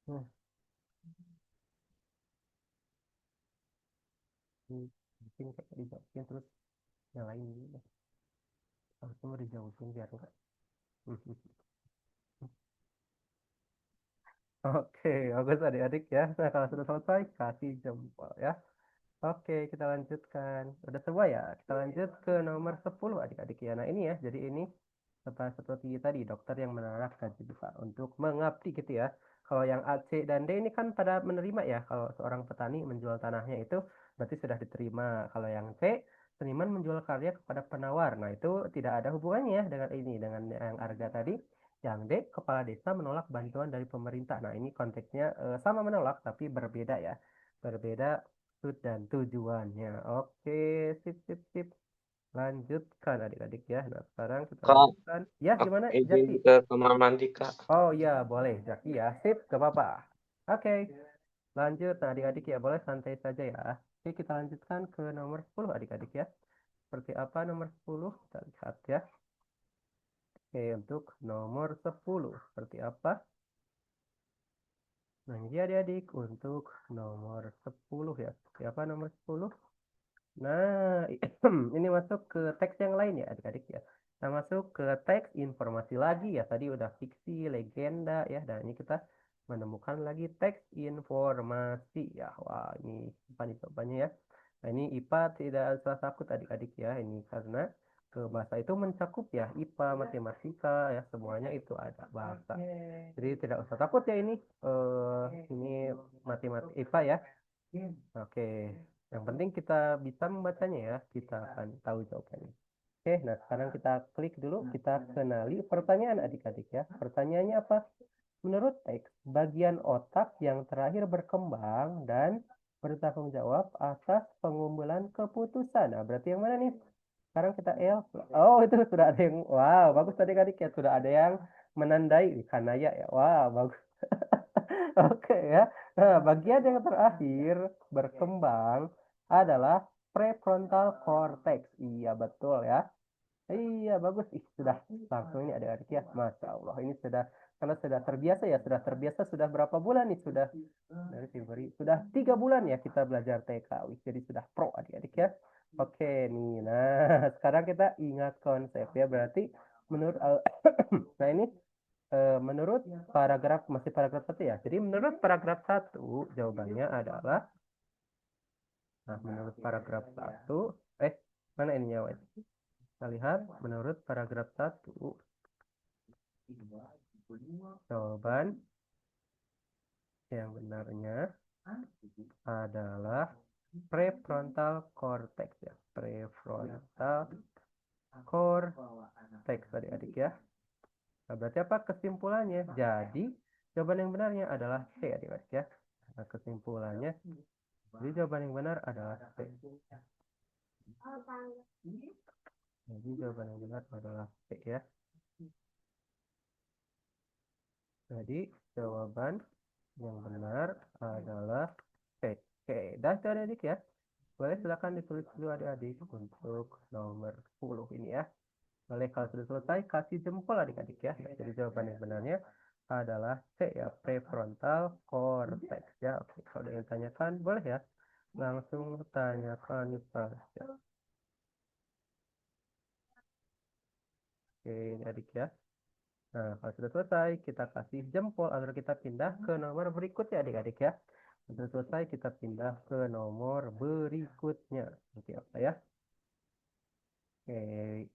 Nah, ini mungkin kayak dijauhin terus nyalain dulu. Harusnya mau dijauhin biar enggak. Oke, bagus adik-adik ya. Nah, kalau sudah selesai, kasih jempol ya. Oke, kita lanjutkan. Udah semua ya? Kita lanjut ke nomor 10 adik-adik ya. Nah, ini ya. Jadi ini seperti tadi dokter yang menerapkan juga untuk mengabdi gitu ya. Kalau yang A, C, dan D ini kan pada menerima ya. Kalau seorang petani menjual tanahnya itu berarti sudah diterima. Kalau yang C, seniman menjual karya kepada penawar. Nah, itu tidak ada hubungannya dengan ini, dengan yang harga tadi. Yang D, kepala desa menolak bantuan dari pemerintah. Nah, ini konteksnya sama menolak tapi berbeda ya. Berbeda maksud dan tujuannya. Oke, sip, sip, sip. Lanjutkan adik-adik ya. Nah, sekarang kita Kak, lanjutkan. Ya, aku gimana, izin Jaki? ke kamar mandi, Kak. Oh ya, boleh, Jaki ya. Sip, gak apa-apa. Oke, lanjut. Nah, adik-adik ya, boleh santai saja ya. Oke, kita lanjutkan ke nomor 10 adik-adik ya. Seperti apa nomor 10? Kita lihat ya. Oke, untuk nomor 10. Seperti apa? Nah, jadi adik-adik untuk nomor 10 ya. Seperti apa nomor 10? Nah, ini masuk ke teks yang lain ya adik-adik ya. Kita masuk ke teks informasi lagi ya. Tadi udah fiksi, legenda ya. Dan ini kita menemukan lagi teks informasi ya. Wah, ini apa nih jawabannya ya? Nah, ini IPA tidak salah takut adik-adik ya. Ini karena ke bahasa itu mencakup ya. IPA, matematika ya. Semuanya itu ada bahasa. Jadi tidak usah takut ya ini. Ini matematika IPA ya. Oke, yang penting kita bisa membacanya ya, kita akan tahu jawabannya. Oke, nah sekarang kita klik dulu, kita kenali pertanyaan adik-adik ya. Pertanyaannya apa? Menurut teks, bagian otak yang terakhir berkembang dan bertanggung jawab atas pengumpulan keputusan. Nah, berarti yang mana nih? Sekarang kita L. Oh, itu sudah ada yang, wow, bagus adik-adik ya. Sudah ada yang menandai, kanaya ya. Wow, bagus. Oke ya. Nah, bagian yang terakhir berkembang adalah prefrontal cortex. Iya, betul ya. Iya, bagus. Ih, sudah langsung ini adik-adik ya. Masya Allah. Ini sudah, karena sudah terbiasa ya. Sudah terbiasa sudah berapa bulan nih? Sudah dari Februari. Sudah 3 bulan ya kita belajar TK. Wih, jadi sudah pro adik-adik ya. Oke nih. Nah, sekarang kita ingat konsep ya. Berarti menurut, nah ini menurut paragraf masih paragraf 1 ya. Jadi menurut paragraf 1 jawabannya adalah nah menurut paragraf 1 mana ininya Wes? Kita lihat menurut paragraf 1 jawaban yang benarnya adalah prefrontal cortex ya. Prefrontal cortex adik-adik ya. Nah, berarti apa kesimpulannya? Jadi jawaban yang benarnya adalah C adik-adik ya. Nah, kesimpulannya jadi jawaban yang benar adalah C. Jadi jawaban yang benar adalah C ya. Jadi jawaban yang benar adalah C. Oke, dah itu adik-adik ya. Boleh silakan ditulis dulu adik-adik untuk nomor 10 ini ya. Boleh kalau sudah selesai kasih jempol adik-adik ya. Jadi jawaban yang benarnya adalah C ya, prefrontal cortex ya. Oke, kalau ada yang tanyakan boleh ya. Langsung tanyakan saja. Oke, adik ya. Nah, kalau sudah selesai, kita kasih jempol agar kita pindah ke nomor berikutnya adik-adik ya. Sudah selesai, kita pindah ke nomor berikutnya. Seperti apa ya? Oke.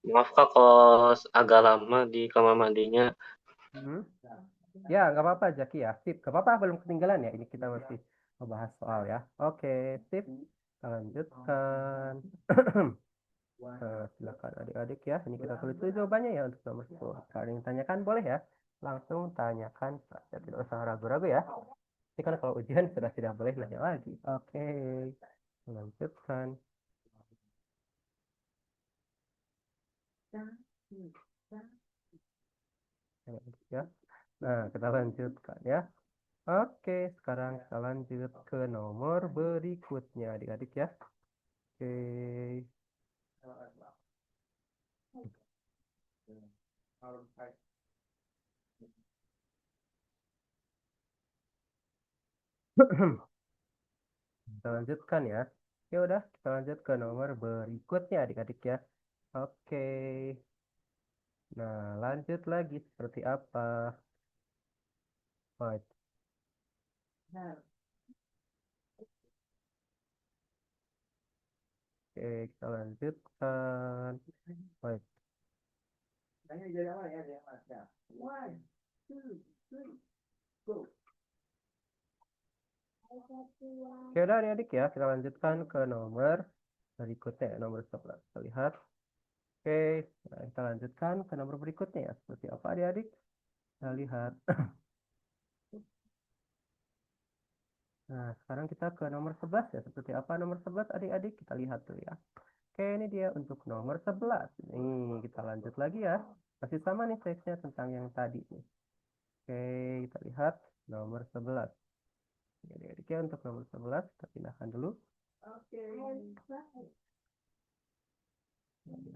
Maaf Kak kalau agak lama di kamar mandinya. Hmm. Ya, nggak apa-apa, Jaki ya. Sip, nggak apa-apa, belum ketinggalan ya. Ini kita masih membahas soal ya. Oke, sip. Kita lanjutkan. Silakan adik-adik ya. Ini kita tulis dulu jawabannya ya untuk nomor 10. Kalau ada yang tanyakan boleh ya. Langsung tanyakan saja. Tidak usah ragu-ragu ya. Ini kan kalau ujian sudah tidak boleh nanya lagi. Oke, lanjutkan. Ya. Nah, kita lanjutkan ya. Oke, sekarang kita lanjut ke nomor berikutnya adik-adik ya. Oke. Kita lanjutkan ya. Ya udah, kita lanjut ke nomor berikutnya adik-adik ya. Oke. Nah, lanjut lagi seperti apa? Baik. Oke, kita lanjutkan. Baik. Oke, udah adik-adik ya. Kita lanjutkan ke nomor berikutnya, nomor 11. Kita lihat. Oke, nah, kita lanjutkan ke nomor berikutnya ya. Seperti apa adik-adik? Kita lihat. Nah, sekarang kita ke nomor 11 ya. Seperti apa nomor 11 adik-adik? Kita lihat dulu ya. Oke, ini dia untuk nomor 11. Nih, kita lanjut lagi ya. Masih sama nih teksnya tentang yang tadi nih. Oke, kita lihat nomor 11. Jadi adik ya untuk nomor 11 kita pindahkan dulu.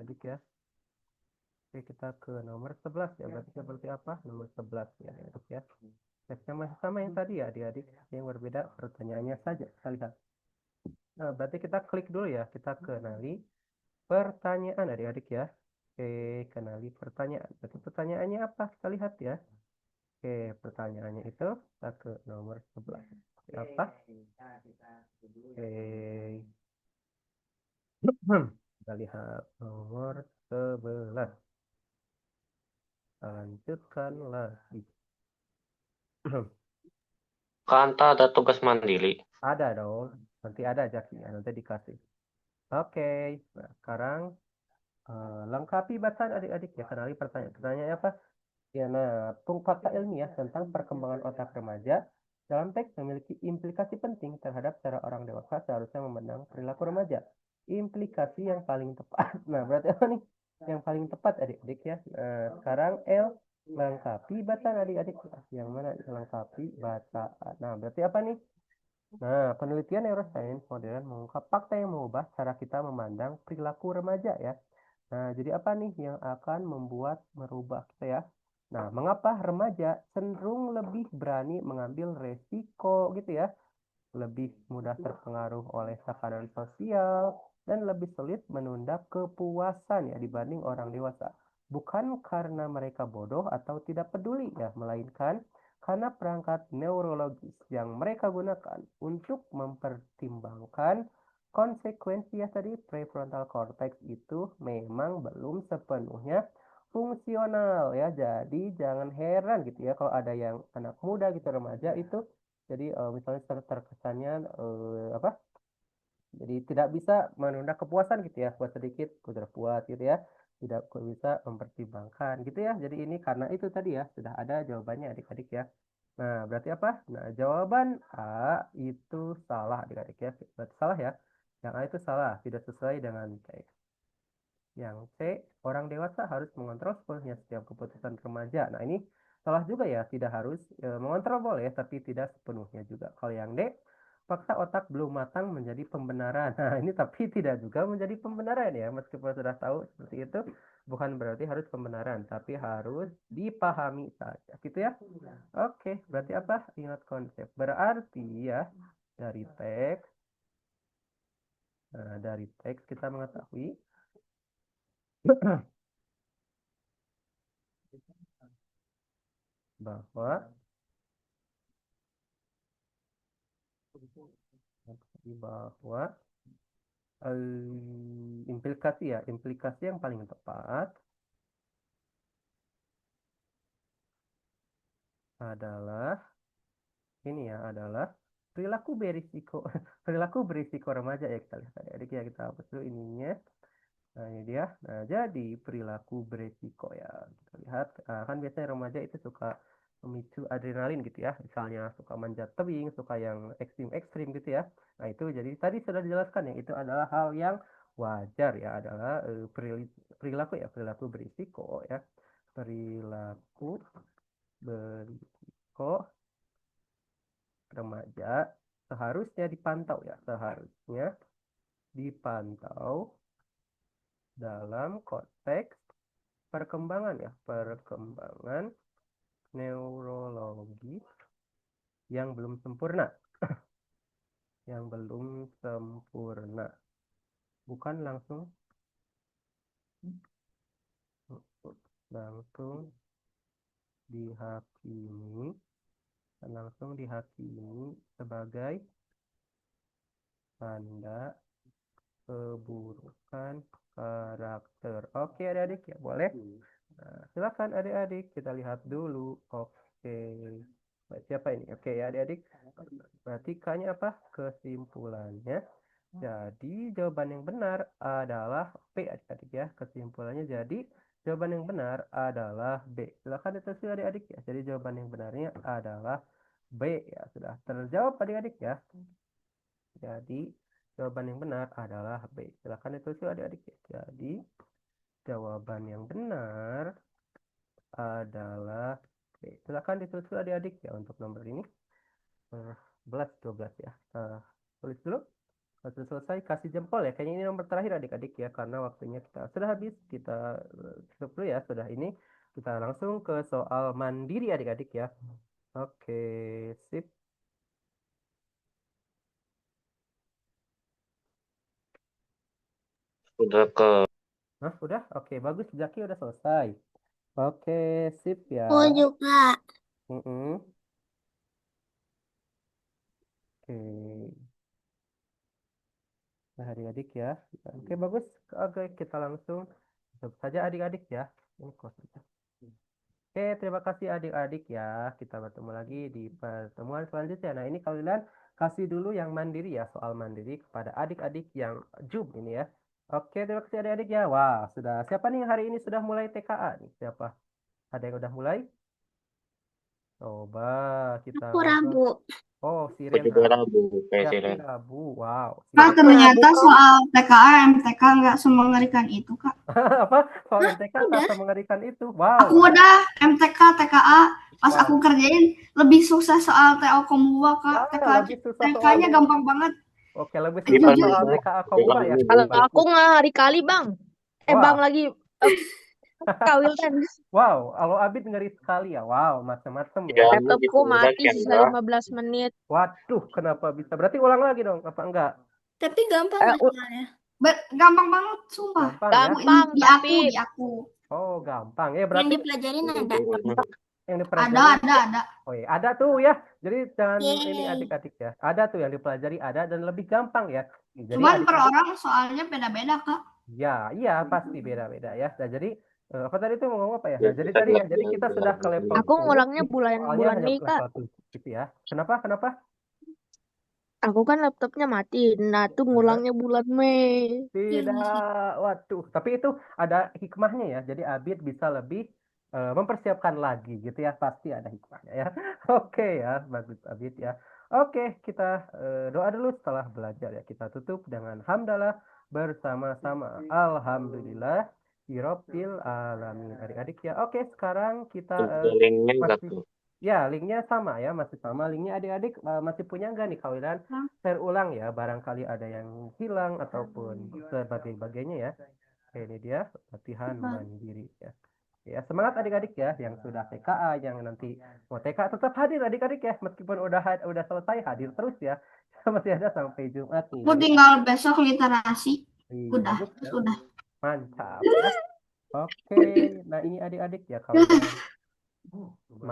Adik ya. Oke, kita ke nomor 11 ya. Berarti seperti apa? Nomor 11 ya, adik ya. Teksnya masih sama yang tadi ya, adik-adik. Yang berbeda pertanyaannya saja. Kita lihat. Nah, berarti kita klik dulu ya. Kita kenali pertanyaan adik-adik ya. Oke, kenali pertanyaan. Berarti pertanyaannya apa? Kita lihat ya. Oke, pertanyaannya itu kita ke nomor 11. Apa? Oke. Kita lihat nomor 11. Kita lanjutkan lagi. Kanta ada tugas mandiri. Ada dong. Nanti ada Jakinya. Nanti dikasih. Oke. Nah, sekarang lengkapi bacaan adik-adik ya. Kenali pertanyaan. Pertanyaannya apa? Ya, nah, fakta ilmiah tentang perkembangan otak remaja dalam teks memiliki implikasi penting terhadap cara orang dewasa seharusnya memandang perilaku remaja. Implikasi yang paling tepat. Nah, berarti apa nih? Yang paling tepat adik-adik ya. Nah, sekarang L lengkapi bacaan adik-adik. Yang mana lengkapi bacaan. Nah, berarti apa nih? Nah, penelitian neuroscience modern mengungkap fakta yang mengubah cara kita memandang perilaku remaja ya. Nah, jadi apa nih yang akan membuat merubah kita ya? Nah, mengapa remaja cenderung lebih berani mengambil resiko gitu ya? Lebih mudah terpengaruh oleh tekanan sosial dan lebih sulit menunda kepuasan ya dibanding orang dewasa. Bukan karena mereka bodoh atau tidak peduli ya, melainkan karena perangkat neurologis yang mereka gunakan untuk mempertimbangkan konsekuensi ya tadi prefrontal cortex itu memang belum sepenuhnya fungsional ya. Jadi jangan heran gitu ya kalau ada yang anak muda gitu remaja itu jadi misalnya terkesannya apa? Jadi tidak bisa menunda kepuasan gitu ya. Puas sedikit, udah puas gitu ya. Tidak bisa mempertimbangkan gitu ya. Jadi ini karena itu tadi ya sudah ada jawabannya adik-adik ya. Nah, berarti apa? Nah, jawaban A itu salah adik-adik ya. Berarti salah ya. Yang A itu salah, tidak sesuai dengan teks. Yang C, orang dewasa harus mengontrol sepenuhnya setiap keputusan remaja. Nah, ini salah juga ya, tidak harus mengontrol boleh, tapi tidak sepenuhnya juga. Kalau yang D, paksa otak belum matang menjadi pembenaran. Nah, ini tapi tidak juga menjadi pembenaran ya, meskipun sudah tahu seperti itu, bukan berarti harus pembenaran, tapi harus dipahami saja. Gitu ya. Oke, berarti apa? Ingat konsep. Berarti ya, dari teks, dari teks kita mengetahui bahwa bahwa implikasi ya, implikasi yang paling tepat adalah ini ya, adalah perilaku berisiko perilaku berisiko remaja ya, kita lihat adik-adik ya, kita hapus dulu ininya. Nah, ini dia. Nah, jadi perilaku beresiko ya. Kita lihat, kan biasanya remaja itu suka memicu adrenalin gitu ya. Misalnya suka manjat tebing, suka yang ekstrim-ekstrim gitu ya. Nah, itu jadi tadi sudah dijelaskan ya, itu adalah hal yang wajar ya, adalah perilaku ya, perilaku berisiko ya. Perilaku berisiko remaja seharusnya dipantau ya, seharusnya dipantau dalam konteks perkembangan ya, perkembangan neurologi yang belum sempurna, yang belum sempurna, bukan langsung dihakimi, langsung dihakimi sebagai tanda keburukan karakter. Oke adik-adik ya, boleh. Nah, silakan adik-adik kita lihat dulu. Oke. Siapa ini? Oke ya adik-adik. Berarti K-nya apa? Kesimpulannya. Jadi jawaban yang benar adalah B adik-adik ya. Kesimpulannya jadi jawaban yang benar adalah B. Silakan ditulis adik-adik ya. Jadi jawaban yang benarnya adalah B ya. Sudah terjawab adik-adik ya. Jadi jawaban yang benar adalah B. Silakan ditulis adik-adik ya. Jadi jawaban yang benar adalah B. Silakan ditulis adik-adik ya untuk nomor ini. 11, 12 ya. Tulis dulu. Sudah selesai, kasih jempol ya. Kayaknya ini nomor terakhir adik-adik ya, karena waktunya kita sudah habis. Kita tutup dulu ya. Sudah ini kita langsung ke soal mandiri adik-adik ya. Oke, sip. Udah ke Nah, udah? Oke, bagus. Jaki udah selesai. Oke, sip ya. Aku juga. Mm-mm. Oke. Nah, adik-adik ya. Oke, bagus. Oke, kita langsung tutup saja adik-adik ya. Ini close aja. Oke, terima kasih adik-adik ya. Kita bertemu lagi di pertemuan selanjutnya. Nah, ini kalian kasih dulu yang mandiri ya, soal mandiri kepada adik-adik yang Zoom ini ya. Oke, terima kasih adik-adik ya. Wah, sudah. Siapa nih yang hari ini sudah mulai TKA nih? Siapa? Ada yang udah mulai? Coba kita Aku ngobrol. Rabu. Oh, si aku juga Renha. Rabu kayak Jaki Siren. Rabu. Wow. Kak, Siap. ternyata soal TKA, MTK nggak semengerikan itu, Kak. Apa? Soal MTK Udah. tak mengerikan itu. Wow. Aku udah MTK, TKA, pas Wow. aku kerjain lebih susah soal TO Kombuwa, Kak. Ya, lebih susah TK-nya soal. gampang banget. Oke, lebih Jujur, susah soal TKA Kombuwa ya. Kalau aku nggak hari kali bang, Wah. bang lagi kawil kan. Wow, kalau Abid ngeri sekali ya. Wow, macam-macam ya. Ya, Laptopku gitu, mati udah, sisa Kendra. 15 menit. Waduh, kenapa bisa? Berarti ulang lagi dong, apa enggak? Tapi gampang soalnya. gampang banget, sumpah. Gampang ya? Gampang, Di tapi aku. Oh, gampang. Ya, Yang berarti dipelajarin ada. yang dipelajari. Ada. Oh iya, ada tuh ya. Jadi jangan Yeay. ini adik-adik ya. Ada tuh yang dipelajari, ada dan lebih gampang ya. Jadi Cuman per adik-adik, orang soalnya beda-beda, Kak. ya, iya pasti beda-beda ya. Nah, jadi apa tadi tuh mau ngomong apa ya? Nah, jadi tadi ya, jadi kita sudah ke level aku 10, ngulangnya soalnya bulan hanya Mei kak. level 7 gitu ya. Kenapa? Aku kan laptopnya mati, nah tuh ngulangnya bulan Mei. Tidak, waduh. Tapi itu ada hikmahnya ya. Jadi Abid bisa lebih mempersiapkan lagi gitu ya. Pasti ada hikmahnya ya. Oke ya, bagus Abid ya. Oke, kita doa dulu setelah belajar ya. Kita tutup dengan hamdalah bersama-sama. Alhamdulillah. Rabbil alamin. Adik-adik ya. Oke, sekarang kita Linknya enggak masih tuh. ya, linknya sama ya, masih sama. Linknya adik-adik masih punya nggak nih kalian? Share ulang ya, barangkali ada yang hilang ataupun sebagainya ya. Oke, ini dia latihan mandiri ya. Ya, semangat adik-adik ya, yang sudah TKA, yang nanti mau TK tetap hadir adik-adik ya, meskipun udah selesai hadir terus ya. Masih ada sampai Jumat nih. Aku tinggal besok literasi. Iya, Udah, bagus ya. sudah. Mantap ya. Oke, nah ini adik-adik ya kalau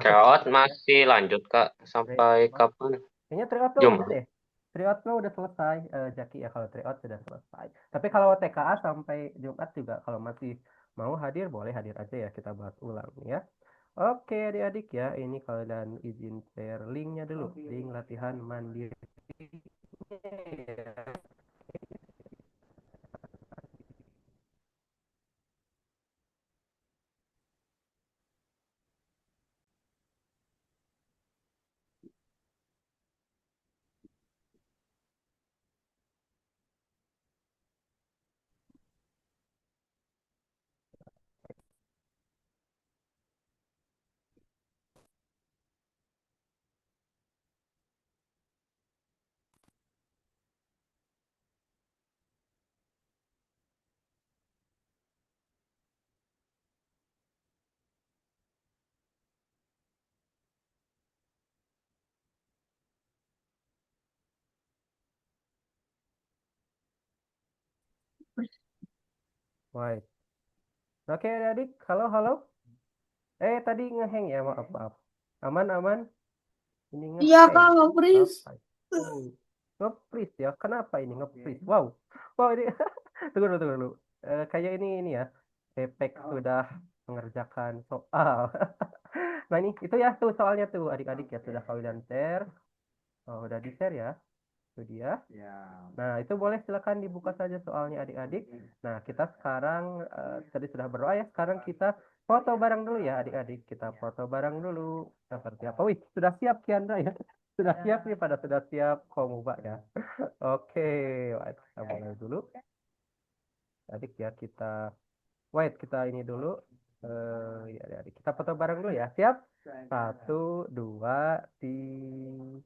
Keot masih lanjut Kak sampai kapan? kayaknya tryout Jum. udah deh. Tryout mah udah selesai, Jaki ya kalau tryout sudah selesai. Tapi kalau TKA sampai Jumat juga kalau masih mau hadir boleh hadir aja ya kita bahas ulang ya. Oke adik-adik ya ini kalian izin share linknya dulu, link latihan mandiri. Baik. Oke adik, halo halo. Tadi ngeheng ya, maaf maaf. Aman aman. Ini Iya ngeheng. kak, nge-freeze. Apa? Nge-freeze ya? Kenapa ini nge-freeze? Wow, wow ini tunggu dulu tunggu dulu. Kayak ini ya. Efek sudah mengerjakan soal. Nah ini itu ya tuh soalnya tuh adik-adik ya sudah kalian share. Oh, udah di share ya. Itu dia. Nah, itu boleh silakan dibuka saja soalnya adik-adik. Nah, kita sekarang tadi sudah berdoa ya. Sekarang kita foto bareng dulu ya adik-adik. Kita foto bareng dulu. Seperti apa? Wih, sudah siap Kiandra ya. Sudah siap nih pada sudah siap Komuba ya. Oke, wait, kita mulai dulu. Adik ya kita wait kita ini dulu. Ya, adik. Kita foto bareng dulu ya. Siap? Satu, dua, tiga.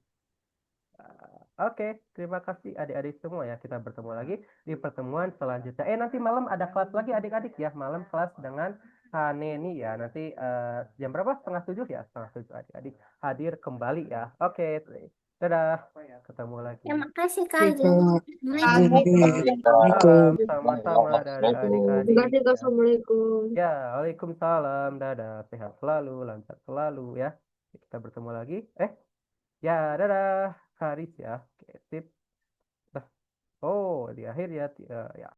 Oke, terima kasih adik-adik semua ya. Kita bertemu lagi di pertemuan selanjutnya. Nanti malam ada kelas lagi adik-adik ya. Malam kelas dengan Haneni ya. Nanti jam berapa? Setengah 7 ya. Setengah 7 adik-adik hadir kembali ya. Oke, dadah. Ketemu lagi. Terima kasih Kak. Salam, sama-sama dadah adik-adik. Terima kasih, Kak. Assalamualaikum. Ya, waalaikumsalam. Dadah, sehat selalu, lancar selalu ya. Kita bertemu lagi. Ya, dadah. Haris ya. Oke, sip. Oh, di akhir ya. Ya.